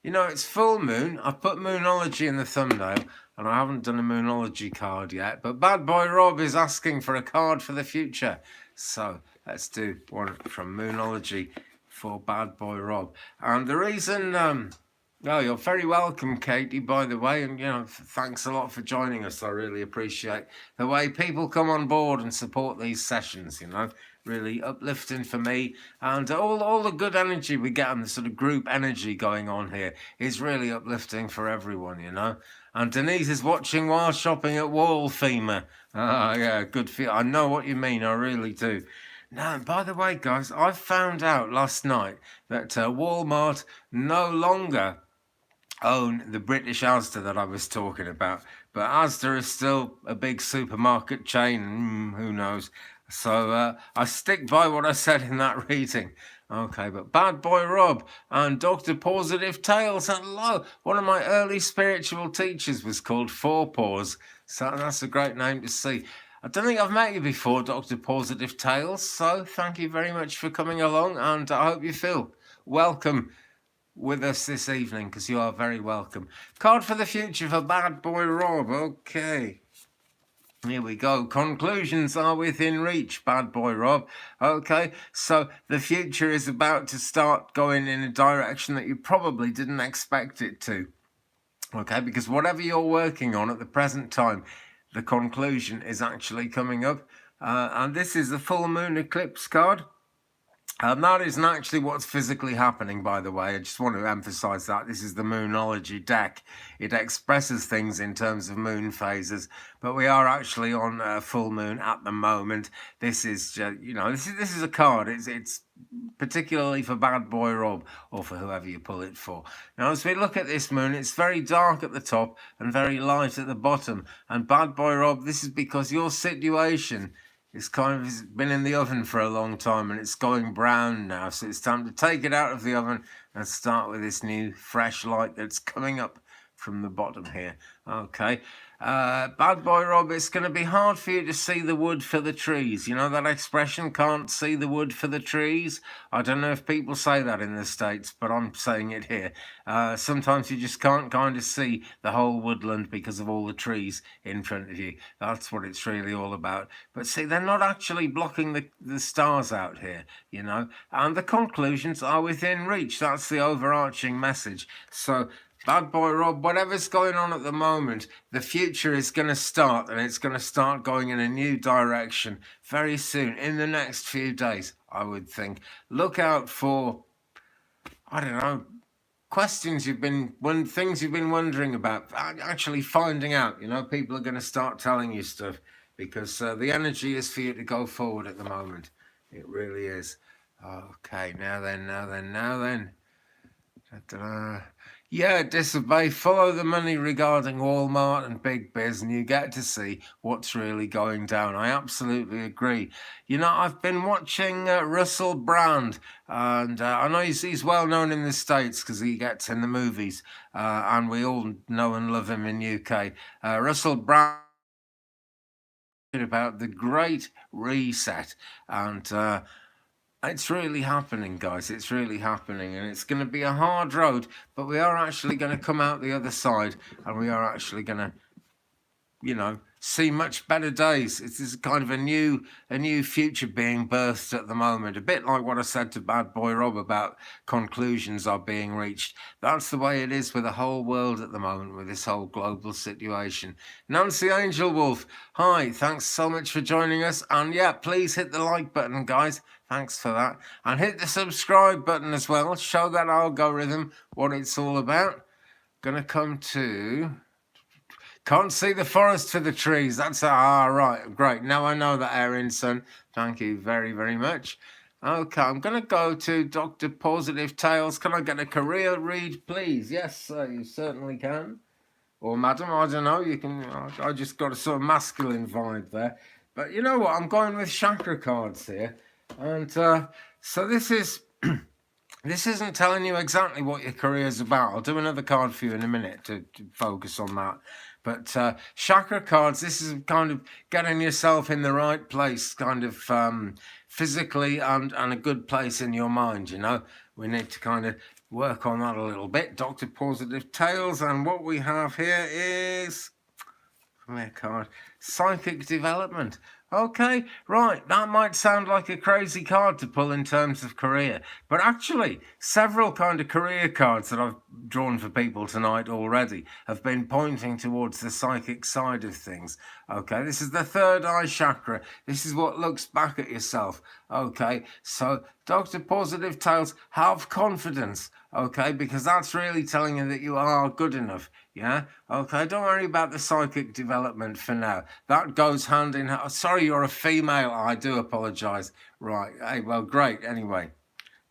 It's full moon. I've put Moonology in the thumbnail, and I haven't done a Moonology card yet, but Bad Boy Rob is asking for a card for the future. So let's do one from Moonology for Bad Boy Rob. And the reason... you're very welcome, Katie, by the way, and thanks a lot for joining us. I really appreciate the way people come on board and support these sessions, really uplifting for me, and all the good energy we get and the sort of group energy going on here is really uplifting for everyone, And Denise is watching while shopping at Wallfemer. Yeah, good feel. I know what you mean, I really do. Now, by the way, guys, I found out last night that Walmart no longer own the British Asda that I was talking about, but Asda is still a big supermarket chain. Who knows? So I stick by what I said in that reading. Okay, but Bad Boy Rob and Dr. Positive Tales, hello. One of my early spiritual teachers was called Four Paws, so that's a great name to see. I don't think I've met you before, Dr. Positive Tales, so thank you very much for coming along, and I hope you feel welcome with us this evening, because you are very welcome. Card for the future for Bad Boy Rob. Okay. Here we go. Conclusions are within reach, Bad Boy Rob. Okay, so the future is about to start going in a direction that you probably didn't expect it to. Okay, because whatever you're working on at the present time, the conclusion is actually coming up. And this is the full moon eclipse card. And that isn't actually what's physically happening, by the way. I just want to emphasize that. This is the Moonology deck. It expresses things in terms of moon phases, but we are actually on a full moon at the moment. This is, this is a card. It's particularly for Bad Boy Rob, or for whoever you pull it for. Now, as we look at this moon, it's very dark at the top and very light at the bottom. And Bad Boy Rob, this is because your situation... it's been in the oven for a long time, and it's going brown now. So it's time to take it out of the oven and start with this new fresh light that's coming up from the bottom here. Okay. Bad boy Rob, it's going to be hard for you to see the wood for the trees. You know that expression, can't see the wood for the trees? I don't know if people say that in the States, but I'm saying it here. Sometimes you just can't kind of see the whole woodland because of all the trees in front of you. That's what it's really all about. But see, they're not actually blocking the stars out here, you know, and the conclusions are within reach. That's the overarching message. So, Bad boy Rob, whatever's going on at the moment, the future is going to start, and it's going to start going in a new direction very soon, in the next few days, I would think. Look out for, I don't know, questions things you've been wondering about, actually finding out. You know, people are going to start telling you stuff because the energy is for you to go forward at the moment. It really is. Okay, now then. Da-da-da. Yeah, disobey, follow the money regarding Walmart and Big Biz, and you get to see what's really going down. I absolutely agree. You know, I've been watching Russell Brand, and I know he's well known in the States because he gets in the movies, and we all know and love him in UK. Russell Brand about the Great Reset, and it's really happening, guys. It's really happening, and it's going to be a hard road, but we are actually going to come out the other side, and we are actually going to, you know, see much better days. It is kind of a new future being birthed at the moment. A bit like what I said to Bad Boy Rob about conclusions are being reached. That's the way it is with the whole world at the moment, with this whole global situation. Nancy Angel Wolf, hi, thanks so much for joining us. And yeah, please hit the like button, guys. Thanks for that. And hit the subscribe button as well. Show that algorithm what it's all about. Gonna come to... Can't see the forest for the trees. That's right. Great. Now I know that, Erin, son. Thank you very, very much. Okay, I'm going to go to Dr. Positive Tales. Can I get a career read, please? Yes, sir, you certainly can. Or madam, I don't know. You can. I just got a sort of masculine vibe there. But you know what? I'm going with chakra cards here. And so this is... This isn't telling you exactly what your career is about. I'll do another card for you in a minute to focus on that. But chakra cards, this is kind of getting yourself in the right place, kind of physically and a good place in your mind, you know. We need to kind of work on that a little bit. Dr. Positive Tales, and what we have here is... Come here, card. Psychic development. Okay, right, that might sound like a crazy card to pull in terms of career, but actually, several kind of career cards that I've drawn for people tonight already have been pointing towards the psychic side of things. Okay, this is the third eye chakra. This is what looks back at yourself. Okay, so Dr. Positive Tales, have confidence. Okay, because that's really telling you that you are good enough. Yeah, okay, don't worry about the psychic development for now. That goes hand in hand. Sorry, you're a female. I do apologise. Right, hey, well, great, anyway.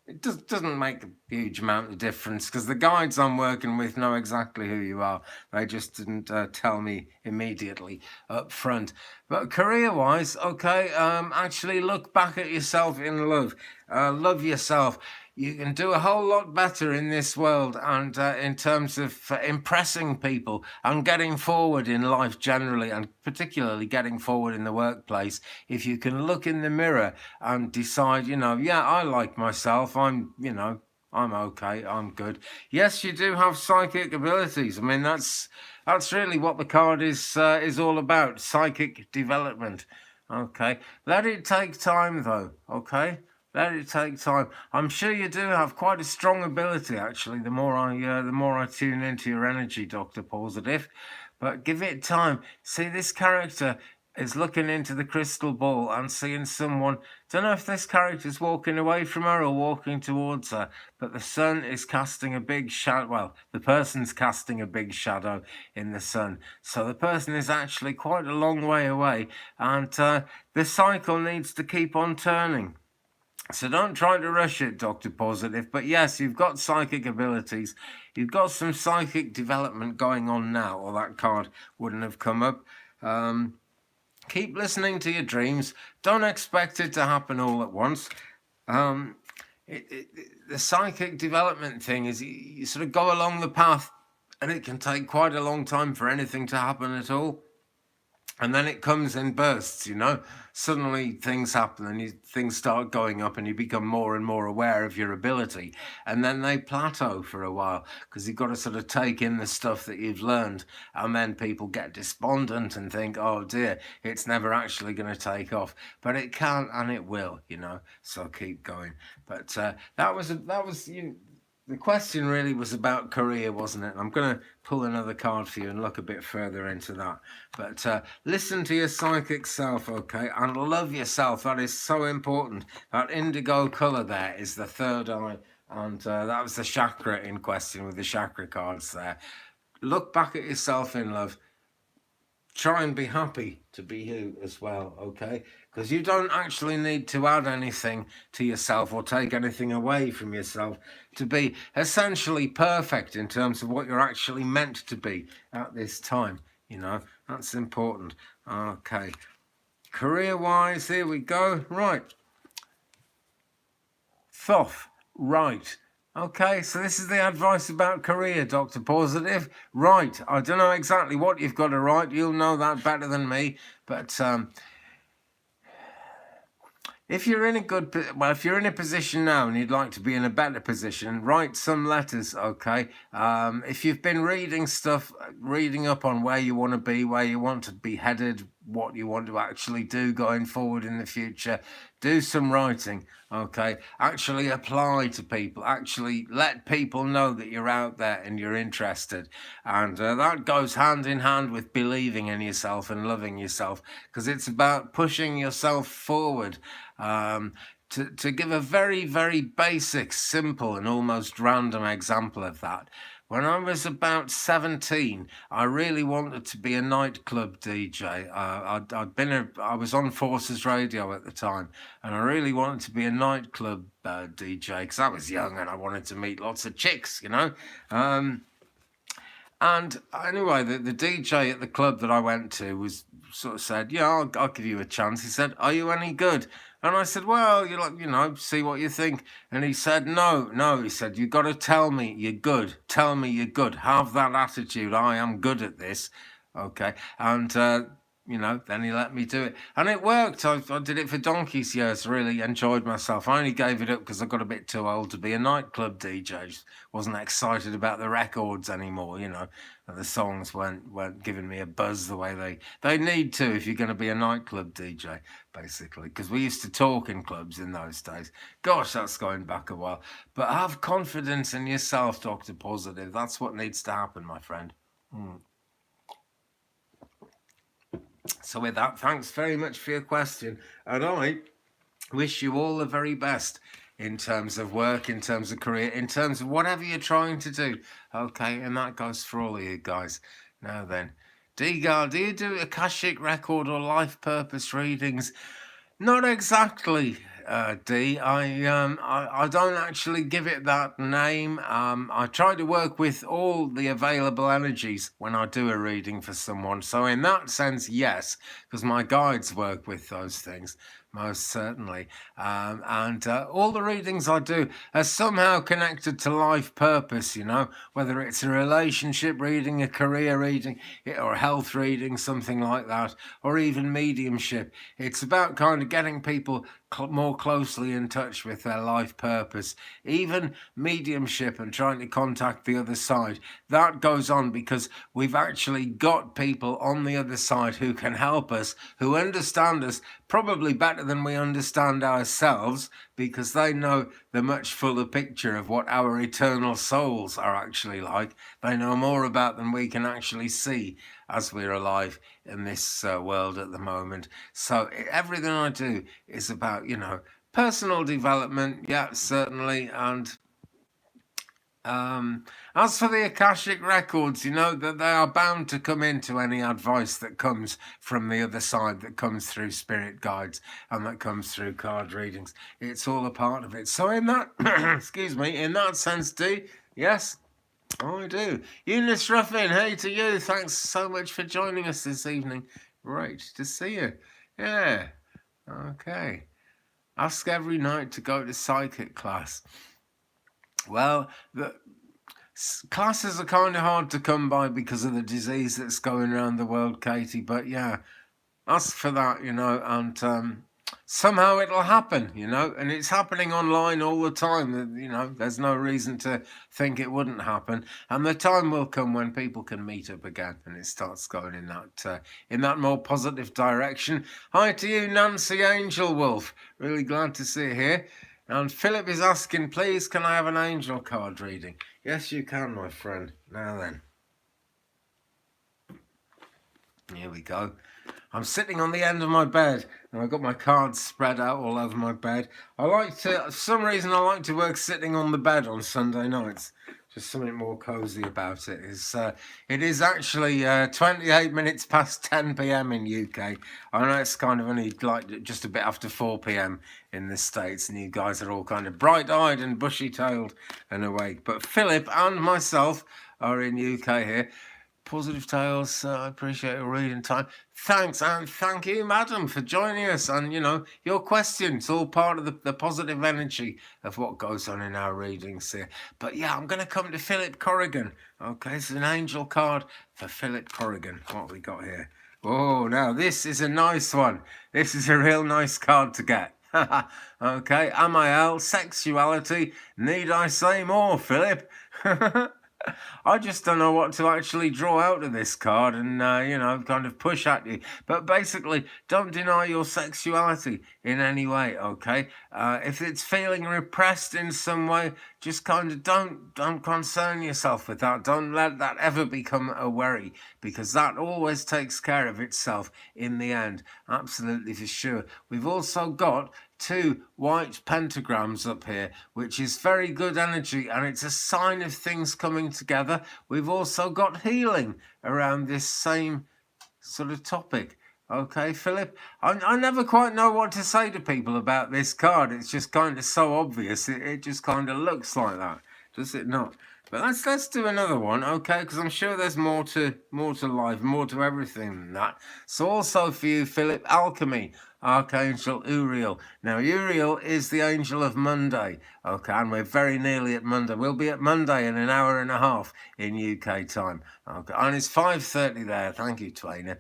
It doesn't make a huge amount of difference because the guides I'm working with know exactly who you are. They just didn't tell me immediately up front. But career-wise, okay, actually look back at yourself in love. Love yourself. You can do a whole lot better in this world and in terms of impressing people and getting forward in life generally, and particularly getting forward in the workplace. If you can look in the mirror and decide, you know, yeah, I like myself, I'm okay, I'm good. Yes, you do have psychic abilities. I mean, that's really what the card is all about, psychic development. Okay, let it take time though, okay? Let it take time. I'm sure you do have quite a strong ability, actually, the more I tune into your energy, Dr. Positive. But give it time. See, this character is looking into the crystal ball and seeing someone. Don't know if this character's walking away from her or walking towards her, but the sun is casting a big shadow. Well, the person's casting a big shadow in the sun. So the person is actually quite a long way away, and the cycle needs to keep on turning. So don't try to rush it, Dr. Positive. But yes, you've got psychic abilities. You've got some psychic development going on now, or that card wouldn't have come up. Keep listening to your dreams. Don't expect it to happen all at once. The psychic development thing is you sort of go along the path and it can take quite a long time for anything to happen at all. And then it comes in bursts, Suddenly things happen and things start going up and you become more and more aware of your ability. And then they plateau for a while because you've got to sort of take in the stuff that you've learned. And then people get despondent and think, oh dear, it's never actually going to take off. But it can and it will, So keep going. But that was the question really was about career, wasn't it? I'm going to pull another card for you and look a bit further into that. But listen to your psychic self, okay? And love yourself. That is so important. That indigo colour there is the third eye. And that was the chakra in question with the chakra cards there. Look back at yourself in love. Try and be happy to be you as well, okay? Because you don't actually need to add anything to yourself or take anything away from yourself to be essentially perfect in terms of what you're actually meant to be at this time, That's important. Okay. Career-wise, here we go. Right. Thoth. Right. Okay, so this is the advice about career, Dr. Positive. Right, I don't know exactly what you've got to write. You'll know that better than me. But if you're in a position now and you'd like to be in a better position, write some letters, okay? If you've been reading up on where you want to be headed, what you want to actually do going forward in the future, do some writing, okay? Actually apply to people. Actually let people know that you're out there and you're interested. And that goes hand in hand with believing in yourself and loving yourself, because it's about pushing yourself forward. To give a very, very basic, simple and almost random example of that, when I was about 17, I really wanted to be a nightclub DJ. I was on Forces Radio at the time, and I really wanted to be a nightclub DJ because I was young and I wanted to meet lots of chicks, And anyway, the DJ at the club that I went to was sort of said, yeah, I'll give you a chance. He said, are you any good? And I said, well, see what you think. And he said, no. He said, you got to tell me you're good. Tell me you're good. Have that attitude. I am good at this. Okay. And, then he let me do it. And it worked. I did it for donkey's years, really enjoyed myself. I only gave it up because I got a bit too old to be a nightclub DJ. Just wasn't excited about the records anymore, And the songs weren't giving me a buzz the way they need to if you're going to be a nightclub DJ, basically. Because we used to talk in clubs in those days. Gosh, that's going back a while. But have confidence in yourself, Dr. Positive. That's what needs to happen, my friend. So with that, thanks very much for your question. And I wish you all the very best in terms of work, in terms of career, in terms of whatever you're trying to do. Okay, and that goes for all of you guys. Now then, Degar, do you do Akashic record or life purpose readings? Not exactly, D. I don't actually give it that name. I try to work with all the available energies when I do a reading for someone. So in that sense, yes, because my guides work with those things. Most certainly. And all the readings I do are somehow connected to life purpose, whether it's a relationship reading, a career reading, or a health reading, something like that, or even mediumship. It's about kind of getting people more closely in touch with their life purpose. Even mediumship and trying to contact the other side, that goes on because we've actually got people on the other side who can help us, who understand us probably better than we understand ourselves, because they know the much fuller picture of what our eternal souls are actually like. They know more about than we can actually see as we're alive in this world at the moment. So everything I do is about, personal development, yeah, certainly. And as for the Akashic records, that they are bound to come into any advice that comes from the other side, that comes through spirit guides and that comes through card readings. It's all a part of it. So in that, excuse me, in that sense, yes, I do. Eunice Ruffin, hey to you. Thanks so much for joining us this evening. Great to see you. Yeah. Okay. Ask every night to go to psychic class. Well, Classes are kind of hard to come by because of the disease that's going around the world, Katie. But yeah, ask for that, and somehow it'll happen, and it's happening online all the time. There's no reason to think it wouldn't happen, and the time will come when people can meet up again, and it starts going in that more positive direction. Hi to you, Nancy Angel Wolf. Really glad to see you here. And Philip is asking, please, can I have an angel card reading? Yes, you can, my friend. Now then. Here we go. I'm sitting on the end of my bed, and I've got my cards spread out all over my bed. For some reason, I like to work sitting on the bed on Sunday nights. Just something more cozy about it. It is actually 28 minutes past 10 p.m. in UK. I know it's kind of only like just a bit after 4 p.m. in the States, and you guys are all kind of bright-eyed and bushy-tailed and awake. But Philip and myself are in UK here. Positive Tales, I appreciate your reading time. Thanks, and thank you, madam, for joining us. And, your questions, all part of the positive energy of what goes on in our readings here. But, yeah, I'm going to come to Philip Corrigan. Okay, it's an angel card for Philip Corrigan. What have we got here? Oh, now, this is a nice one. This is a real nice card to get. Okay, Amael, sexuality. Need I say more, Philip? I just don't know what to actually draw out of this card and, kind of push at you. But basically, don't deny your sexuality in any way, okay? If it's feeling repressed in some way, just kind of don't concern yourself with that. Don't let that ever become a worry, because that always takes care of itself in the end. Absolutely, for sure. We've also got 2 white pentagrams up here, which is very good energy, and it's a sign of things coming together. We've also got healing around this same sort of topic. Okay, Philip, I never quite know what to say to people about this card. It's just kind of so obvious. It just kind of looks like that, does it not? But let's do another one, okay? Because I'm sure there's more to life, more to everything than that. So also for you, Philip, alchemy, Archangel Uriel. Now, Uriel is the angel of Monday, okay? And we're very nearly at Monday. We'll be at Monday in an hour and a half in UK time, okay? And it's 5:30 there. Thank you, Twain.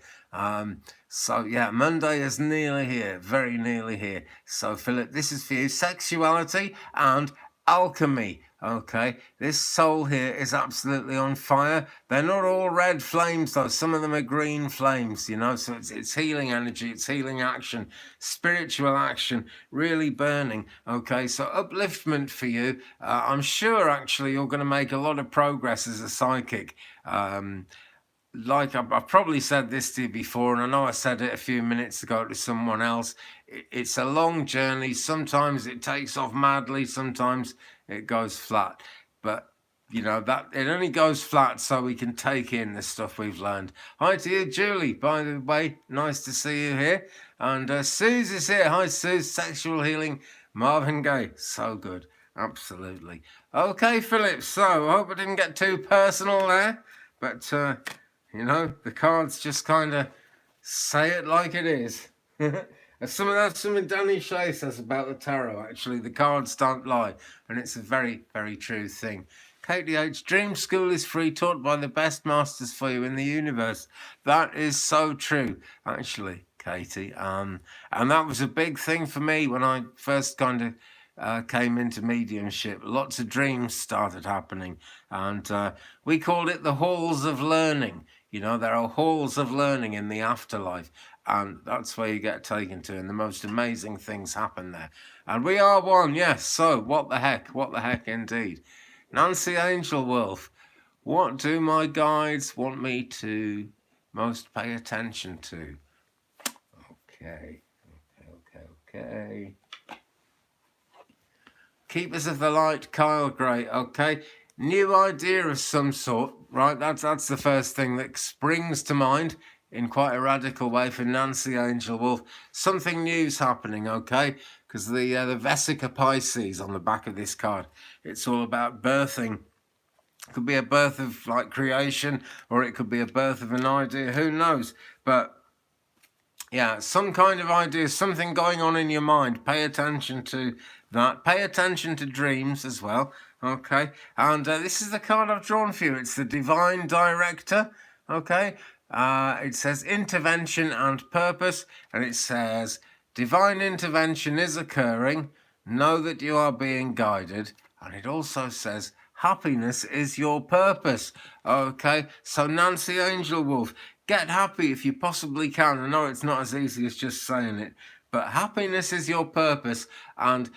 So, yeah, Monday is nearly here, very nearly here. So, Philip, this is for you, sexuality and alchemy. Okay, this soul here is absolutely on fire. They're not all red flames though. Some of them are green flames, so it's healing energy, it's healing action, spiritual action, really burning. Okay, so upliftment for you. I'm sure actually you're going to make a lot of progress as a psychic. Like I've probably said this to you before, and I know I said it a few minutes ago to someone else. It's a long journey. Sometimes it takes off madly, sometimes it goes flat. But, that it only goes flat so we can take in the stuff we've learned. Hi to you, Julie, by the way. Nice to see you here. And Suze is here. Hi, Suze. Sexual healing. Marvin Gaye. So good. Absolutely. Okay, Philip. So, I hope I didn't get too personal there. But, the cards just kind of say it like it is. That's something Danny Shea says about the tarot, actually. The cards don't lie, and it's a very, very true thing. Katie H, Dream School is free, taught by the best masters for you in the universe. That is so true, actually, Katie. And that was a big thing for me when I first kind of came into mediumship. Lots of dreams started happening, and we called it the halls of learning. There are halls of learning in the afterlife, and that's where you get taken to, and the most amazing things happen there. And we are one, yes. So what the heck indeed. Nancy Angel Wolf, what do my guides want me to most pay attention to? Okay. Keepers of the Light, Kyle Gray, okay. New idea of some sort, right? That's the first thing that springs to mind in quite a radical way for Nancy Angel Wolf. Something new's happening, okay? Because the Vesica Pisces on the back of this card, it's all about birthing. It could be a birth of like creation, or it could be a birth of an idea. Who knows? But yeah, some kind of idea, something going on in your mind. Pay attention to that. Pay attention to dreams as well. Okay, and this is the card I've drawn for you. It's the Divine Director. Okay, it says intervention and purpose, and it says divine intervention is occurring. Know that you are being guided, and it also says happiness is your purpose. Okay, so Nancy Angel Wolf, get happy if you possibly can. I know it's not as easy as just saying it, but happiness is your purpose, and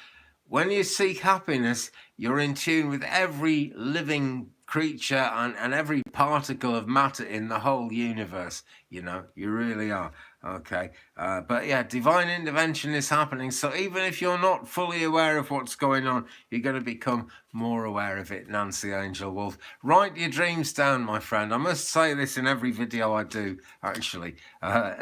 when you seek happiness, you're in tune with every living creature and every particle of matter in the whole universe. You know, you really are. Okay. But yeah, divine intervention is happening. So even if you're not fully aware of what's going on, you're going to become more aware of it, Nancy Angel Wolf. Write your dreams down, my friend. I must say this in every video I do, actually.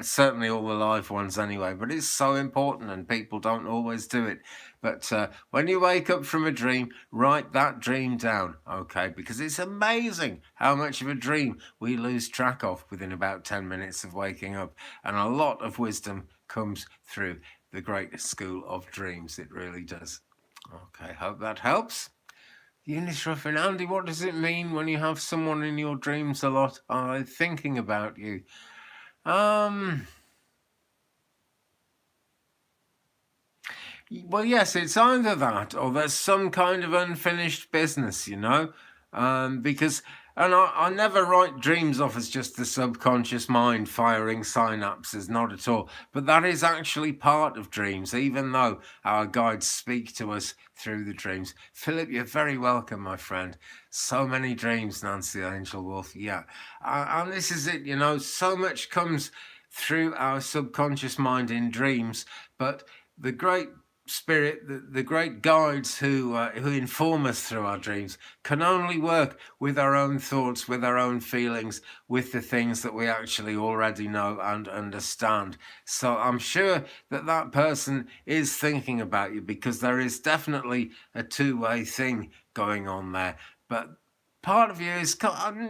Certainly all the live ones anyway, but it's so important and people don't always do it. But when you wake up from a dream, write that dream down, okay? Because it's amazing how much of a dream we lose track of within about 10 minutes of waking up. And a lot of wisdom comes through the great school of dreams. It really does. Okay, hope that helps. Eunice Ruffin, Andy, what does it mean when you have someone in your dreams a lot thinking about you? Well, yes, it's either that or there's some kind of unfinished business, you know, because, and I never write dreams off as just the subconscious mind firing synapses, not at all. But that is actually part of dreams, even though our guides speak to us through the dreams. Philip, you're very welcome, my friend. So many dreams, Nancy Angel Wolf. Yeah. And this is it, you know, so much comes through our subconscious mind in dreams, but the great spirit, the great guides who inform us through our dreams can only work with our own thoughts, with our own feelings, with the things that we actually already know and understand. So I'm sure that that person is thinking about you, because there is definitely a two-way thing going on there. But part of you is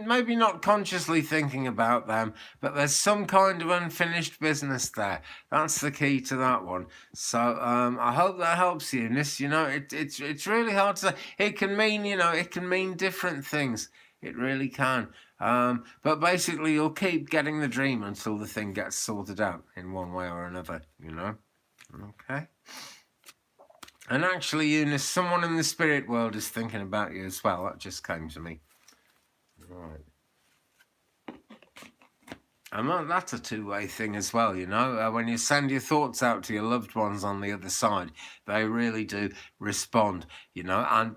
maybe not consciously thinking about them, but there's some kind of unfinished business there. That's the key to that one. So I hope that helps you, Eunice. You know, it's really hard to say. It can mean, you know, it can mean different things. It really can. But basically, you'll keep getting the dream until the thing gets sorted out in one way or another, you know. Okay. And actually, Eunice, someone in the spirit world is thinking about you as well. That just came to me. Right. And that's a two-way thing as well, you know. When you send your thoughts out to your loved ones on the other side, they really do respond, you know. And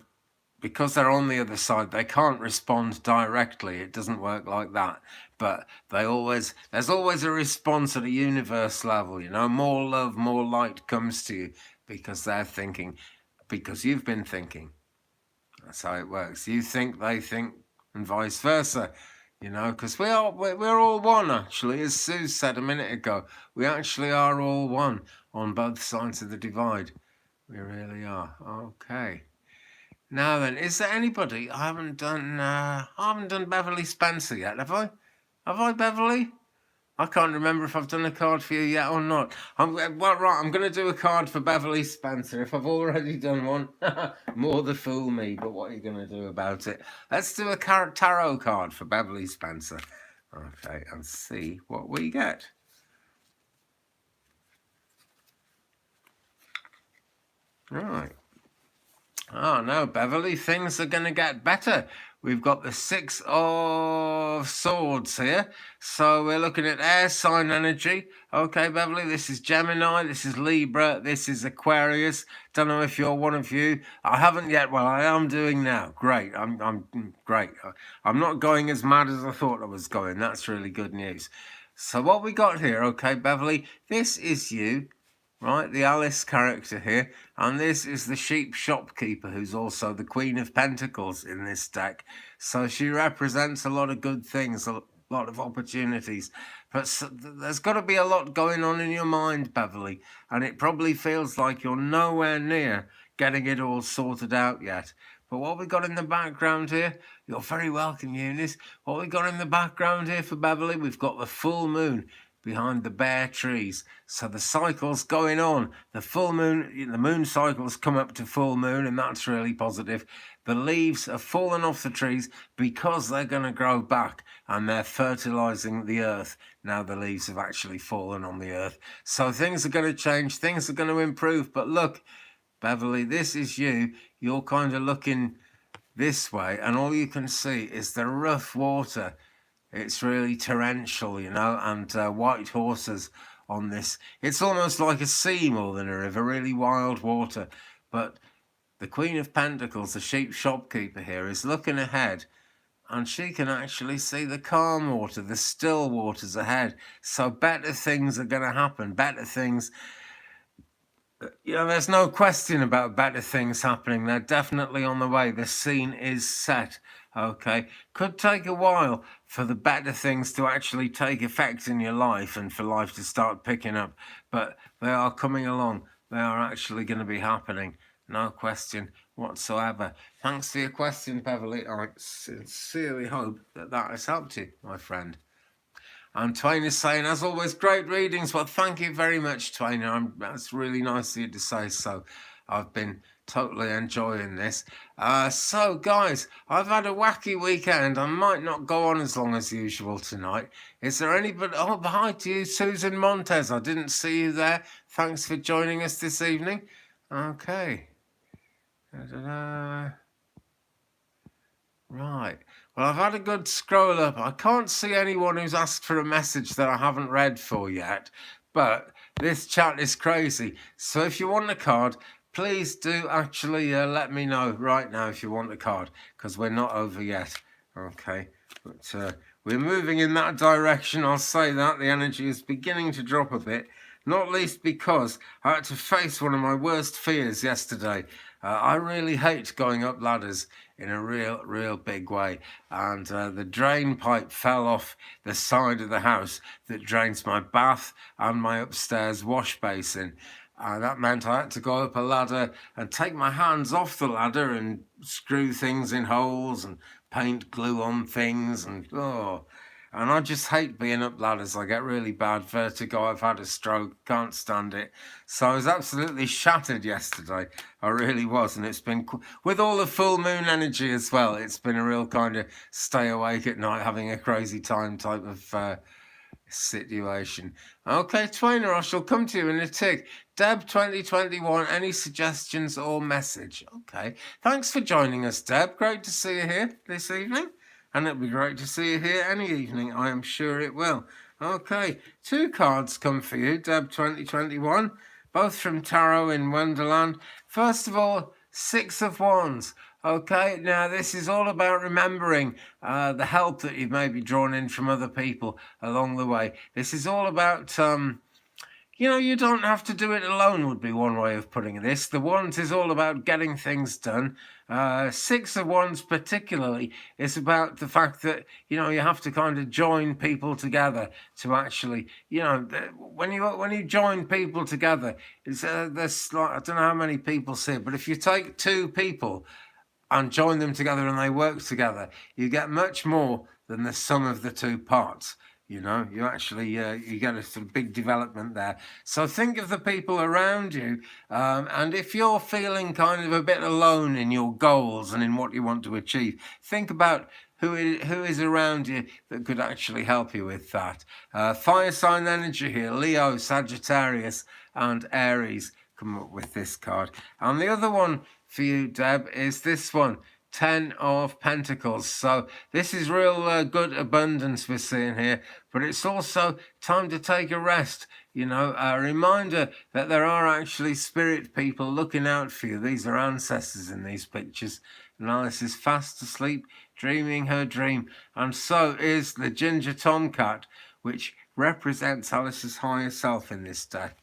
because they're on the other side, they can't respond directly. It doesn't work like that. But there's always a response at a universe level, you know. More love, more light comes to you because they're thinking, because you've been thinking. That's how it works. You think, they think, and vice versa, you know, because we're all one, actually. As Sue said a minute ago, we actually are all one on both sides of the divide. We really are. Okay. Now then, is there anybody? I haven't done Beverly Spencer yet, have I? Have I, Beverly? I can't remember if I've done a card for you yet or not. I'm going to do a card for Beverly Spencer. If I've already done one, more the fool me, but what are you going to do about it? Let's do a tarot card for Beverly Spencer. Okay, and see what we get. Right. Oh, no, Beverly, things are going to get better. We've got the 6 of Swords here. So we're looking at air sign energy. Okay, Beverly, this is Gemini, this is Libra, this is Aquarius. Don't know if you're one of you. I haven't yet. Well, I am doing now. Great. I'm great. I'm not going as mad as I thought I was going. That's really good news. So what we got here, okay, Beverly, this is you. Right, the Alice character here, and this is the sheep shopkeeper, who's also the Queen of Pentacles in this deck. So she represents a lot of good things, a lot of opportunities. But there's got to be a lot going on in your mind, Beverly, and it probably feels like you're nowhere near getting it all sorted out yet. But what we got in the background here, you're very welcome, Eunice. What we got in the background here for Beverly, we've got the full moon. behind the bare trees. So the cycle's going on. The full moon, the moon cycles come up to full moon, and that's really positive. The leaves are falling off the trees because they're going to grow back, and they're fertilizing the earth. Now the leaves have actually fallen on the earth. So things are going to change, things are going to improve. But look, Beverly, this is you. You're kind of looking this way, and all you can see is the rough water. It's really torrential, and white horses on this. It's almost like a sea more than a river, really wild water. But the Queen of Pentacles, the sheep shopkeeper here, is looking ahead, and she can actually see the calm water, the still waters ahead. So better things are going to happen, better things. There's no question about better things happening. They're definitely on the way. The scene is set, okay? Could take a while for the better things to actually take effect in your life and for life to start picking up, but they are coming along. They are actually going to be happening. No question whatsoever. Thanks for your question, Beverly. I sincerely hope that has helped you, my friend. And Twain is saying, as always, great readings. Well, thank you very much, Twain. That's really nice of you to say so. I've been totally enjoying this. So, guys, I've had a wacky weekend. I might not go on as long as usual tonight. Is there anybody? Oh, hi to you, Susan Montez. I didn't see you there. Thanks for joining us this evening. Okay. Right. Well, I've had a good scroll up. I can't see anyone who's asked for a message that I haven't read for yet, but this chat is crazy. So if you want a card, please do actually let me know right now if you want a card, because we're not over yet. Okay. But we're moving in that direction. I'll say that. The energy is beginning to drop a bit, not least because I had to face one of my worst fears yesterday. I really hate going up ladders in a real big way, and the drain pipe fell off the side of the house that drains my bath and my upstairs wash basin. That meant I had to go up a ladder and take my hands off the ladder and screw things in holes and paint glue on things, and I just hate being up ladders. I get really bad vertigo. I've had a stroke, can't stand it. So I was absolutely shattered yesterday. I really was. And it's been, with all the full moon energy as well, it's been a real kind of stay awake at night, having a crazy time type of situation. Okay, Twainer, I shall come to you in a tick. Deb 2021, any suggestions or message? Okay, thanks for joining us, Deb. Great to see you here this evening. And it'll be great to see you here any evening. I am sure it will. Okay, 2 cards come for you, Deb 2021, both from Tarot in Wonderland. First of all, 6 of Wands. Okay, now this is all about remembering the help that you've maybe drawn in from other people along the way. This is all about... you don't have to do it alone would be one way of putting this. The Wands is all about getting things done. 6 of Wands particularly is about the fact that, you have to kind of join people together to actually, when you join people together, it's, there's like, I don't know how many people see it, but if you take 2 people and join them together and they work together, you get much more than the sum of the 2 parts. You actually, you get a sort of big development there. So think of the people around you. And if you're feeling kind of a bit alone in your goals and in what you want to achieve, think about who is around you that could actually help you with that. Fire sign energy here, Leo, Sagittarius, and Aries come up with this card. And the other one for you, Deb, is this one. 10 of Pentacles. So this is real good abundance we're seeing here, but it's also time to take a rest. A reminder that there are actually spirit people looking out for you. These are ancestors in these pictures. And Alice is fast asleep, dreaming her dream. And so is the ginger tomcat, which represents Alice's higher self in this deck.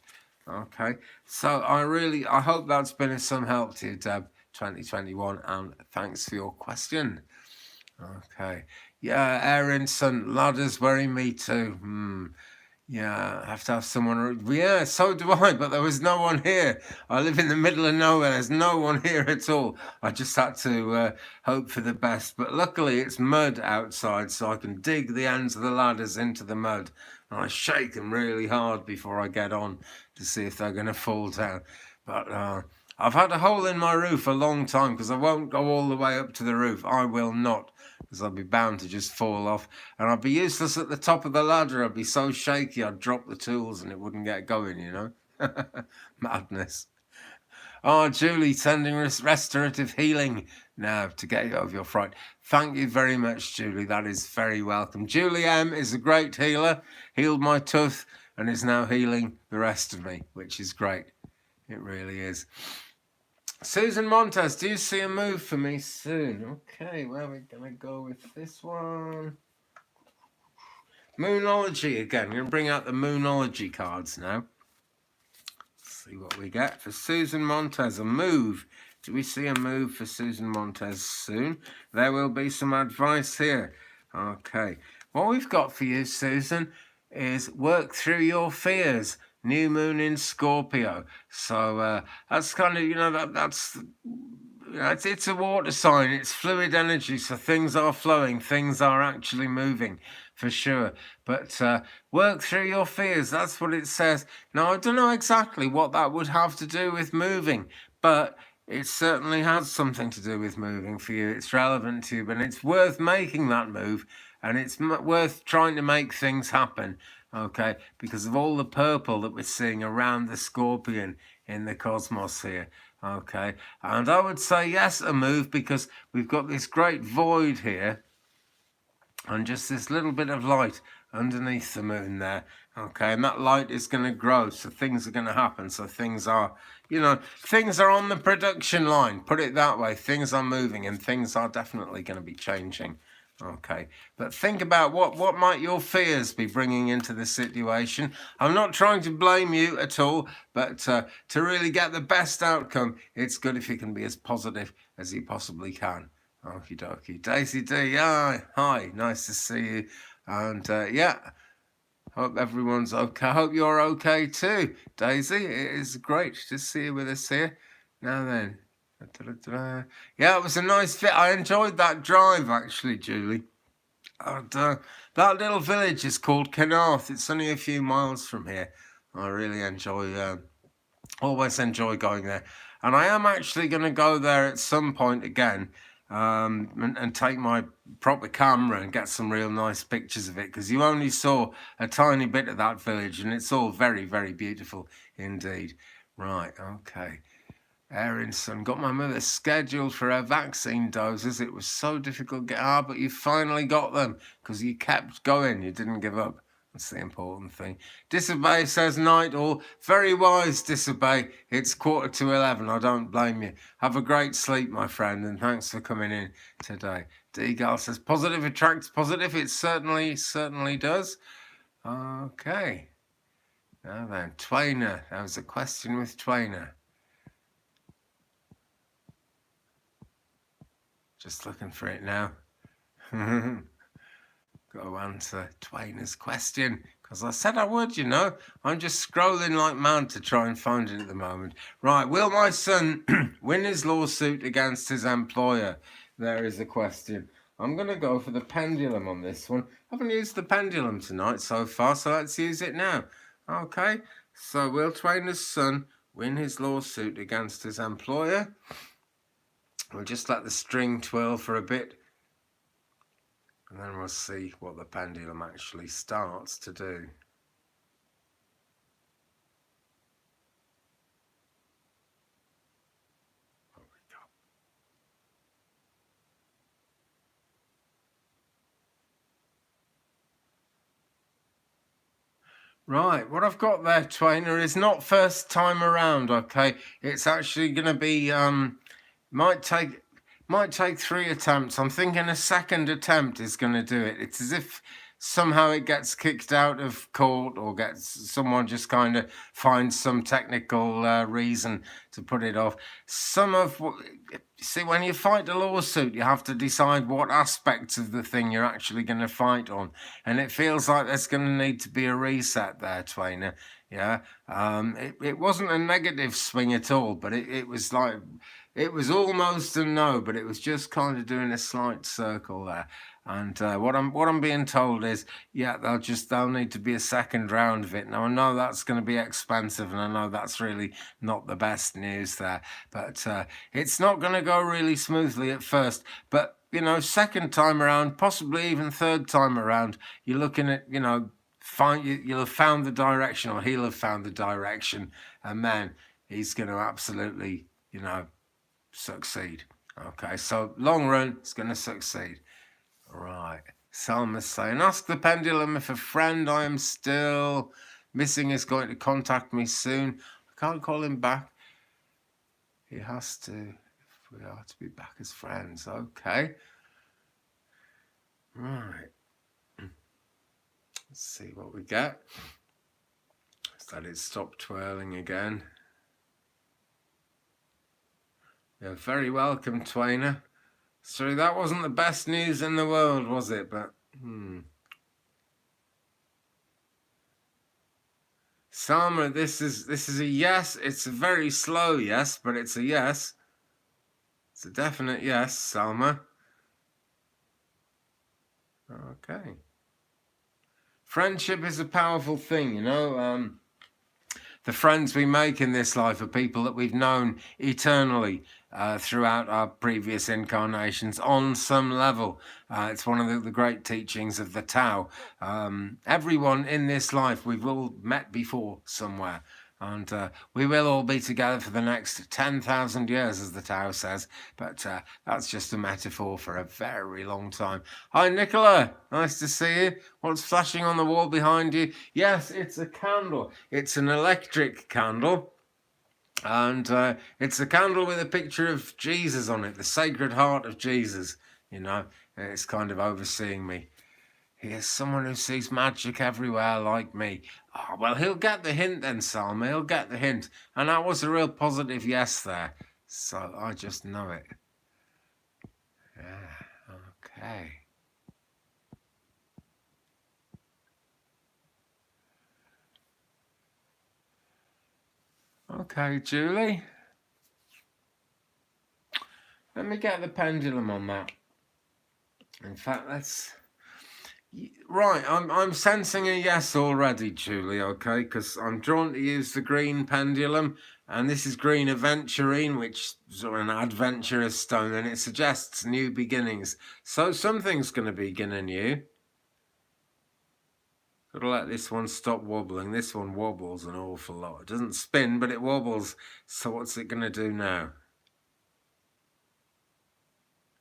Okay, so I hope that's been of some help to you, Deb. 2021, and thanks for your question. Okay, yeah, Aaron, son, ladders worry me too. Yeah, I have to have someone. Yeah, so do I, but there was no one here. I live in the middle of nowhere. There's no one here at all. I just had to hope for the best. But luckily, it's mud outside, so I can dig the ends of the ladders into the mud. And I shake them really hard before I get on to see if they're going to fall down. But I've had a hole in my roof a long time because I won't go all the way up to the roof. I will not, because I'd be bound to just fall off. And I'd be useless at the top of the ladder. I'd be so shaky I'd drop the tools and it wouldn't get going, you know. Madness. Oh, Julie, sending restorative healing now to get you over your fright. Thank you very much, Julie. That is very welcome. Julie M is a great healer. Healed my tooth and is now healing the rest of me, which is great. It really is. Susan Montez, do you see a move for me soon? Okay, where are we going to go with this one? Moonology again. We're going to bring out the Moonology cards now. Let's see what we get for Susan Montez. A move. Do we see a move for Susan Montez soon? There will be some advice here. Okay. What we've got for you, Susan, is work through your fears. New moon in Scorpio. So that's kind of, you know, that's... It's a water sign, it's fluid energy, so things are flowing, things are actually moving, for sure. But work through your fears, that's what it says. Now, I don't know exactly what that would have to do with moving, but it certainly has something to do with moving for you. It's relevant to you, but it's worth making that move, and it's worth trying to make things happen, okay, because of all the purple that we're seeing around the scorpion in the cosmos here. Okay, and I would say yes, a move, because we've got this great void here and just this little bit of light underneath the moon there. Okay, and that light is going to grow, so things are going to happen. So things are, you know, things are on the production line, put it that way. Things are moving and things are definitely going to be changing. Okay, but think about what might your fears be bringing into the situation. I'm not trying to blame you at all, but to really get the best outcome, it's good if you can be as positive as you possibly can. Okie dokie. Daisy D, hi, nice to see you. And yeah, hope everyone's okay. Hope you're okay too, Daisy. It is great to see you with us here. Now then. Yeah, it was a nice fit. I enjoyed that drive, actually, Julie. And that little village is called Kenarth. It's only a few miles from here. I really always enjoy going there. And I am actually going to go there at some point again and take my proper camera and get some real nice pictures of it, because you only saw a tiny bit of that village and it's all very, very beautiful indeed. Right, okay. Erin's son got my mother scheduled for her vaccine doses. It was so difficult to get but you finally got them because you kept going. You didn't give up. That's the important thing. Disobey says night all. Very wise, Disobey. It's 11:15. I don't blame you. Have a great sleep, my friend, and thanks for coming in today. D-Gal says positive attracts positive. It certainly does. Okay. Now then, Twainer. There was a question with Twainer. Just looking for it now. Got to answer Twainer's question, because I said I would, you know. I'm just scrolling like mad to try and find it at the moment. Right, will my son win his lawsuit against his employer? There is a question. I'm going to go for the pendulum on this one. I haven't used the pendulum tonight so far, so let's use it now. Okay, so will Twainer's son win his lawsuit against his employer? We'll just let the string twirl for a bit, and then we'll see what the pendulum actually starts to do. There we go. Right, what I've got there, Twainer, is not first time around, okay? It's actually going to be... Might take 3 attempts. I'm thinking a second attempt is going to do it. It's as if somehow it gets kicked out of court, or gets someone just kind of finds some technical reason to put it off. See, when you fight a lawsuit, you have to decide what aspects of the thing you're actually going to fight on, and it feels like there's going to need to be a reset there, Twain. Yeah, it wasn't a negative swing at all, but it was like, it was almost a no, but it was just kind of doing a slight circle there. And what I'm being told is, yeah, they'll need to be a second round of it. Now I know that's going to be expensive, and I know that's really not the best news there, but it's not going to go really smoothly at first. But you know, second time around, possibly even third time around, you're looking at, you know, you'll have found the direction, or he'll have found the direction, and then he's going to absolutely, you know, succeed. Okay, so long run, it's going to succeed. Right. Salma's saying, ask the pendulum if a friend I am still missing is going to contact me soon. I can't call him back. He has to, if we are to be back as friends. Okay. Right. Let's see what we get. So that it stopped twirling again. You're very welcome, Twainer. Sorry, that wasn't the best news in the world, was it? But, Salma, this is a yes. It's a very slow yes, but it's a yes. It's a definite yes, Salma. Okay. Friendship is a powerful thing, you know. The friends we make in this life are people that we've known eternally throughout our previous incarnations on some level. It's one of the great teachings of the Tao. Everyone in this life we've all met before somewhere. And we will all be together for the next 10,000 years, as the Tao says. But that's just a metaphor for a very long time. Hi, Nicola. Nice to see you. What's flashing on the wall behind you? Yes, it's a candle. It's an electric candle. And it's a candle with a picture of Jesus on it, the Sacred Heart of Jesus. You know, it's kind of overseeing me. He is someone who sees magic everywhere like me. Oh, well, he'll get the hint then, Salma. He'll get the hint. And that was a real positive yes there. So I just know it. Yeah, okay. Okay, Julie. Let me get the pendulum on that. In fact, let's... Right, I'm sensing a yes already, Julie, okay? Because I'm drawn to use the green pendulum, and this is green aventurine, which is an adventurous stone, and it suggests new beginnings. So something's going to begin anew. Got to let this one stop wobbling. This one wobbles an awful lot. It doesn't spin, but it wobbles. So what's it going to do now?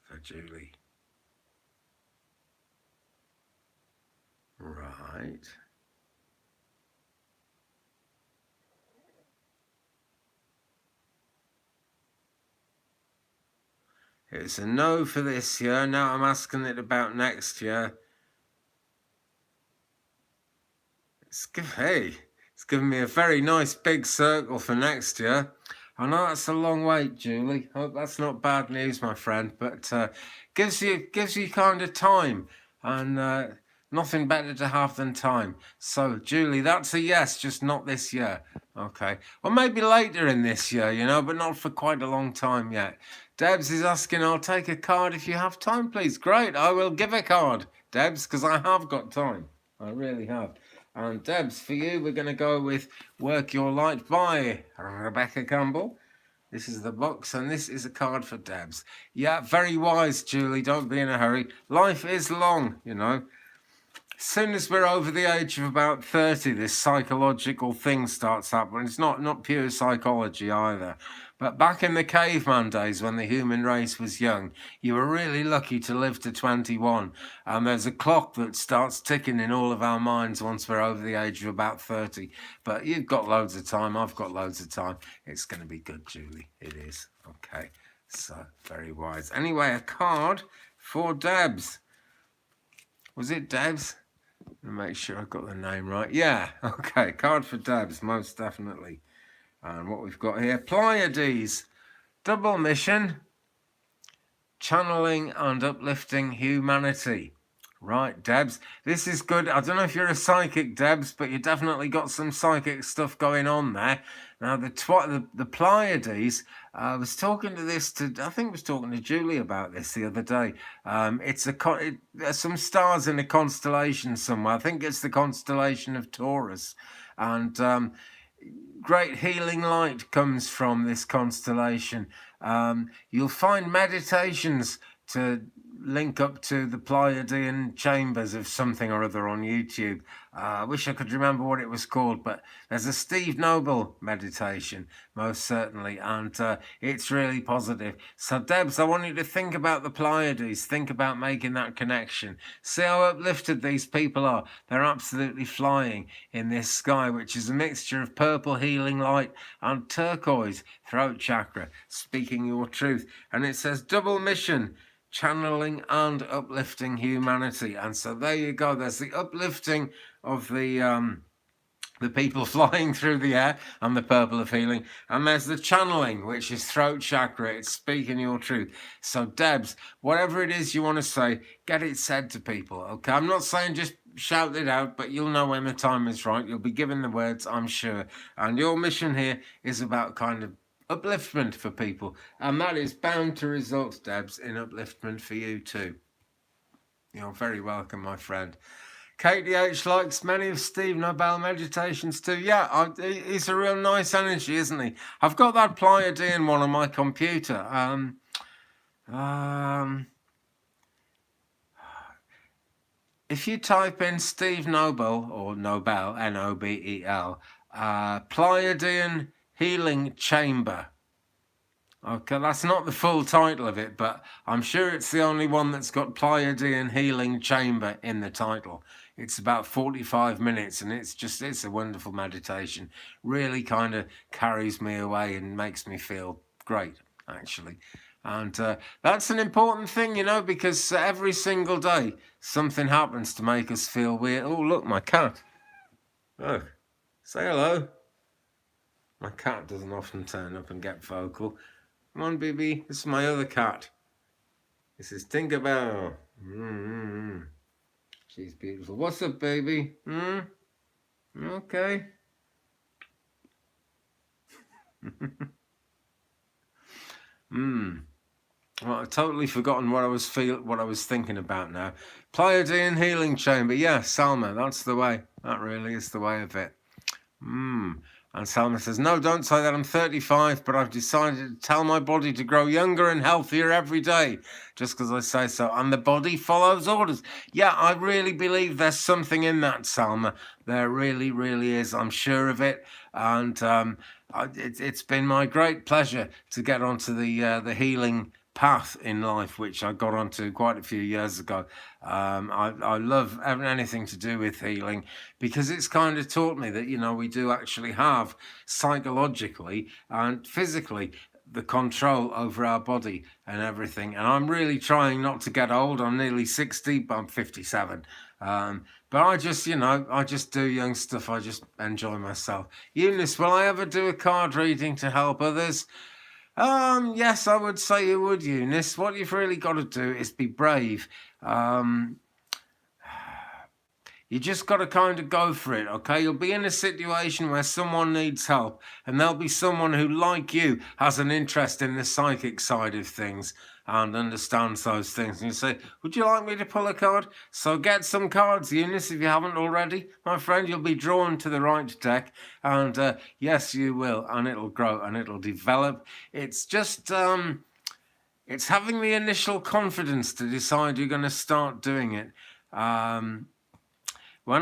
For Julie. Right. It's a no for this year. Now I'm asking it about next year. It's given me a very nice big circle for next year. I know that's a long wait, Julie. Hope that's not bad news, my friend, but gives you kind of time, and nothing better to have than time. So, Julie, that's a yes, just not this year. Okay. Or maybe later in this year, you know, but not for quite a long time yet. Debs is asking, I'll take a card if you have time, please. Great, I will give a card, Debs, because I have got time. I really have. And Debs, for you, we're going to go with Work Your Light by Rebecca Campbell. This is the box, and this is a card for Debs. Yeah, very wise, Julie. Don't be in a hurry. Life is long, you know. As soon as we're over the age of about 30, this psychological thing starts happening. It's not pure psychology either. But back in the caveman days when the human race was young, you were really lucky to live to 21. And there's a clock that starts ticking in all of our minds once we're over the age of about 30. But you've got loads of time. I've got loads of time. It's going to be good, Julie. It is. Okay. So, very wise. Anyway, a card for Debs. Was it Debs? Make sure I've got the name right. Yeah, okay, card for Debs, most definitely. And what we've got here, Pleiades, double mission, channeling and uplifting humanity. Right, Debs, this is good. I don't know if you're a psychic, Debs, but you definitely got some psychic stuff going on there. Now, the Pleiades, I was talking to Julie about this the other day. There's some stars in a constellation somewhere. I think it's the constellation of Taurus, and great healing light comes from this constellation. You'll find meditations to link up to the Pleiadian chambers of something or other on YouTube. I wish I could remember what it was called, but there's a Steve Noble meditation, most certainly, and it's really positive. So, Debs, I want you to think about the Pleiades, think about making that connection. See how uplifted these people are. They're absolutely flying in this sky, which is a mixture of purple healing light and turquoise, throat chakra, speaking your truth. And it says double mission, channeling and uplifting humanity. And so there you go. There's the uplifting of the people flying through the air and the purple of healing, and there's the channeling, which is throat chakra. It's speaking your truth. So, Debs, whatever it is you want to say, get it said to people, okay? I'm not saying just shout it out, but you'll know when the time is right. You'll be given the words, I'm sure. And your mission here is about kind of upliftment for people, and that is bound to result, Debs, in upliftment for you too. You're very welcome, my friend. Katie H likes many of Steve Nobel meditations too. Yeah, he's a real nice energy, isn't he? I've got that Pleiadian one on my computer. If you type in Steve Nobel, or Nobel, Nobel, Pleiadian Healing Chamber. Okay, that's not the full title of it, but I'm sure it's the only one that's got Pleiadian Healing Chamber in the title. It's about 45 minutes, and it's a wonderful meditation. Really kind of carries me away and makes me feel great, actually. And that's an important thing, you know, because every single day something happens to make us feel weird. Oh, look, my cat. Oh, say hello. My cat doesn't often turn up and get vocal. Come on, baby. This is my other cat. This is Tinkerbell. She's beautiful. What's up, baby? Okay. Well, I've totally forgotten what I was thinking about now. Pleiadian Healing Chamber. Yeah, Salma, that's the way. That really is the way of it. And Salma says, no, don't say that. I'm 35, but I've decided to tell my body to grow younger and healthier every day, just because I say so. And the body follows orders. Yeah, I really believe there's something in that, Salma. There really, really is. I'm sure of it. And it's been my great pleasure to get onto the healing path in life, which I got onto quite a few years ago. I love anything to do with healing, because it's kind of taught me that, you know, we do actually have psychologically and physically the control over our body and everything. And I'm really trying not to get old. I'm nearly 60, but I'm 57. But I just do young stuff. I just enjoy myself. Eunice, will I ever do a card reading to help others? Yes, I would say you would, Eunice. What you've really got to do is be brave. You just got to kind of go for it, okay? You'll be in a situation where someone needs help, and there'll be someone who, like you, has an interest in the psychic side of things and understands those things. And you say, would you like me to pull a card? So get some cards, Eunice, if you haven't already. My friend, you'll be drawn to the right deck. And yes, you will. And it'll grow and it'll develop. It's just, it's having the initial confidence to decide you're going to start doing it. When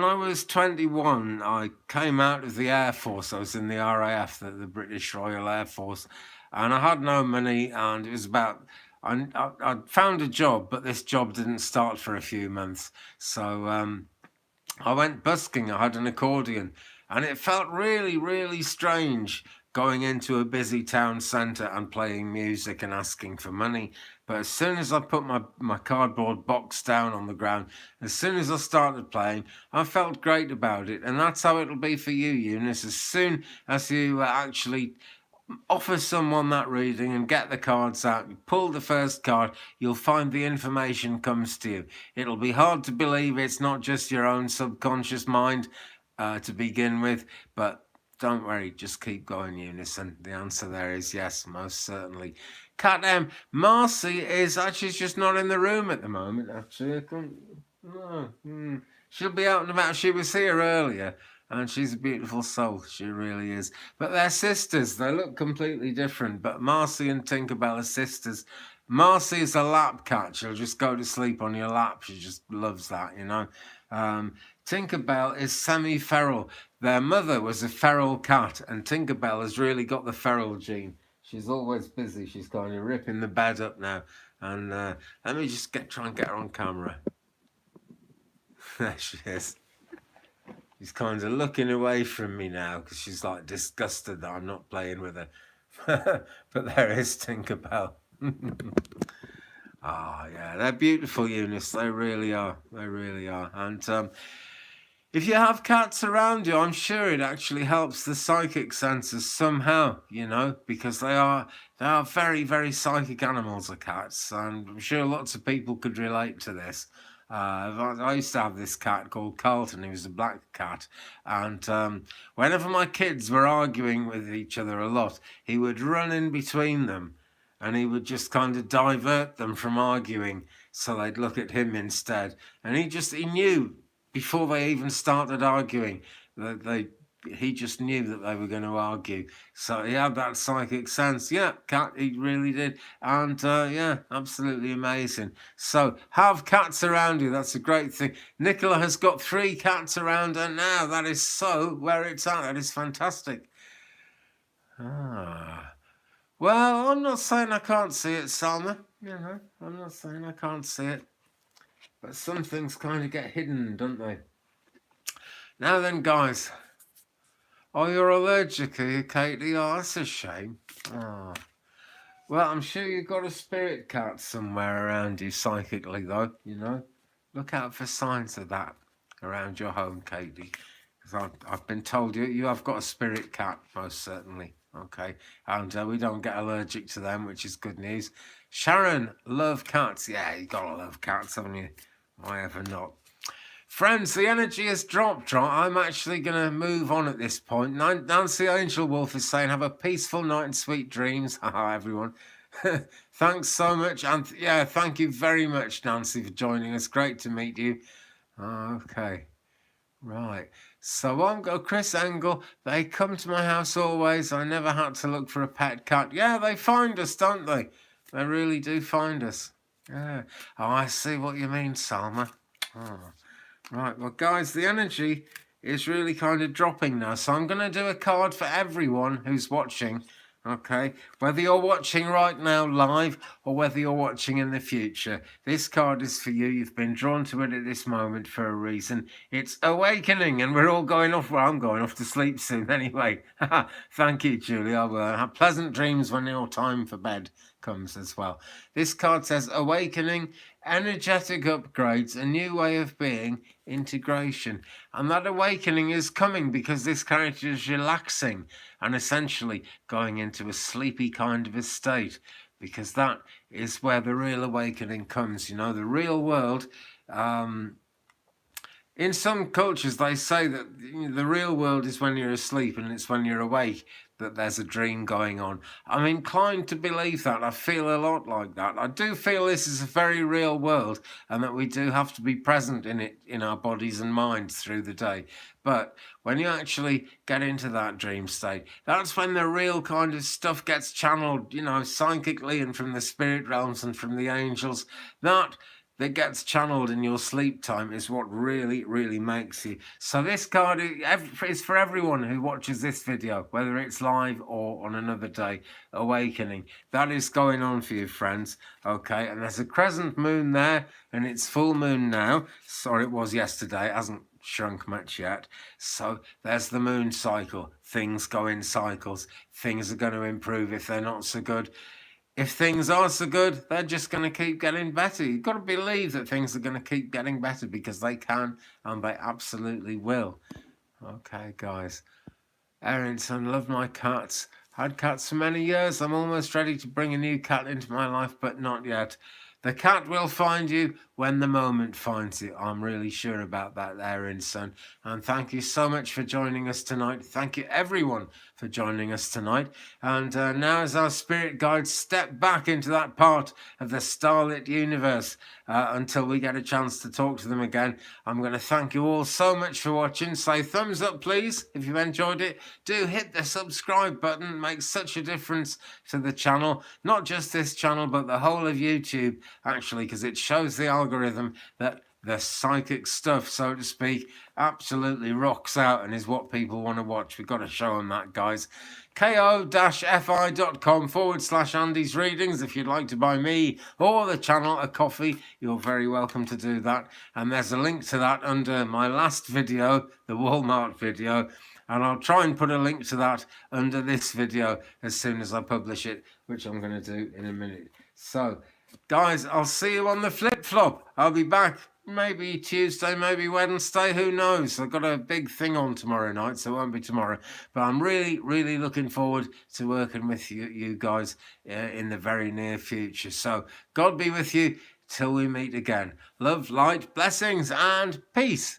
I was 21, I came out of the Air Force. I was in the RAF, the British Royal Air Force. And I had no money, and it was about... I found a job, but this job didn't start for a few months. So I went busking. I had an accordion, and it felt really, really strange going into a busy town centre and playing music and asking for money. But as soon as I put my cardboard box down on the ground, as soon as I started playing, I felt great about it. And that's how it'll be for you, Eunice. As soon as you actually offer someone that reading and get the cards out, you pull the first card, you'll find the information comes to you. It'll be hard to believe it's not just your own subconscious mind to begin with, but don't worry, just keep going, Eunice. And the answer there is yes, most certainly. Cat M, Marcy is actually just not in the room at the moment, actually. I couldn't, no. She'll be out and about. She was here earlier. And she's a beautiful soul, she really is. But they're sisters, they look completely different. But Marcy and Tinkerbell are sisters. Marcy is a lap cat, she'll just go to sleep on your lap. She just loves that, you know. Tinkerbell is semi-feral. Their mother was a feral cat, and Tinkerbell has really got the feral gene. She's always busy, she's kind of ripping the bed up now. And let me just try and get her on camera. There she is. She's kind of looking away from me now because she's like disgusted that I'm not playing with her. But there is Tinkerbell. Yeah, they're beautiful, Eunice. They really are. They really are. And if you have cats around you, I'm sure it actually helps the psychic senses somehow, you know, because they are very, very psychic animals, are cats. And I'm sure lots of people could relate to this. I used to have this cat called Carlton. He was a black cat, and whenever my kids were arguing with each other a lot, he would run in between them and he would just kind of divert them from arguing so they'd look at him instead. And he knew before they even started arguing that he just knew that they were going to argue. So he had that psychic sense. Yeah, cat, he really did. And yeah, absolutely amazing. So have cats around you. That's a great thing. Nicola has got 3 cats around her now. That is so where it's at. That is fantastic. Well, I'm not saying I can't see it, Salma. You know, I'm not saying I can't see it. But some things kind of get hidden, don't they? Now then, guys. Oh, you're allergic, are you, Katie? Oh, that's a shame. Oh. Well, I'm sure you've got a spirit cat somewhere around you psychically, though, you know. Look out for signs of that around your home, Katie. Because I've been told you have got a spirit cat, most certainly. Okay. And we don't get allergic to them, which is good news. Sharon, love cats. Yeah, you got to love cats, haven't you? Why ever not? Friends, the energy has dropped. I'm actually going to move on at this point. Nancy Angel Wolf is saying, have a peaceful night and sweet dreams. Hi, everyone. Thanks so much. And yeah, thank you very much, Nancy, for joining us. Great to meet you. Okay. Right. So I'm got Chris Engel. They come to my house always. I never had to look for a pet cat. Yeah, they find us, don't they? They really do find us. Yeah. Oh, I see what you mean, Salma. Oh. Right, well, guys, the energy is really kind of dropping now. So I'm going to do a card for everyone who's watching, okay? Whether you're watching right now live or whether you're watching in the future, this card is for you. You've been drawn to it at this moment for a reason. It's awakening, and we're all going off. Well, I'm going off to sleep soon anyway. Thank you, Julie. I will have pleasant dreams when your time for bed comes as well. This card says awakening, energetic upgrades, a new way of being, integration. And that awakening is coming because this character is relaxing and essentially going into a sleepy kind of a state, because that is where the real awakening comes. You know, the real world, in some cultures, they say that the real world is when you're asleep and it's when you're awake that there's a dream going on. I'm inclined to believe that. I feel a lot like that. I do feel this is a very real world and that we do have to be present in it, in our bodies and minds through the day. But when you actually get into that dream state, that's when the real kind of stuff gets channeled, you know, psychically and from the spirit realms and from the angels. That gets channeled in your sleep time is what really, really makes you. So this card is for everyone who watches this video, whether it's live or on another day. Awakening. That is going on for you, friends. Okay, and there's a crescent moon there, and it's full moon now. Sorry, it was yesterday. It hasn't shrunk much yet. So there's the moon cycle. things go in cycles. Things are going to improve if they're not so good. If things are so good, they're just going to keep getting better. You've got to believe that things are going to keep getting better, because they can, and they absolutely will. Okay, guys. Erinson, love my cats. Had cats for many years. I'm almost ready to bring a new cat into my life, but not yet. The cat will find you when the moment finds you. I'm really sure about that, Erinson. And thank you so much for joining us tonight. Thank you, everyone, for joining us tonight. And now, as our spirit guides step back into that part of the starlit universe until we get a chance to talk to them again, I'm going to thank you all so much for watching. Say thumbs up, please, if you enjoyed it. Do hit the subscribe button. It makes such a difference to the channel. Not just this channel, but the whole of YouTube, actually, because it shows the algorithm that the psychic stuff, so to speak, absolutely rocks out and is what people want to watch. We've got to show them that, guys. ko-fi.com/Andy's Readings. If you'd like to buy me or the channel a coffee, you're very welcome to do that. And there's a link to that under my last video, the Walmart video. And I'll try and put a link to that under this video as soon as I publish it, which I'm going to do in a minute. So, guys, I'll see you on the flip-flop. I'll be back maybe Tuesday, maybe Wednesday, who knows? I've got a big thing on tomorrow night, so it won't be tomorrow. But I'm really, really looking forward to working with you guys in the very near future. So, God be with you till we meet again. Love, light, blessings, and peace.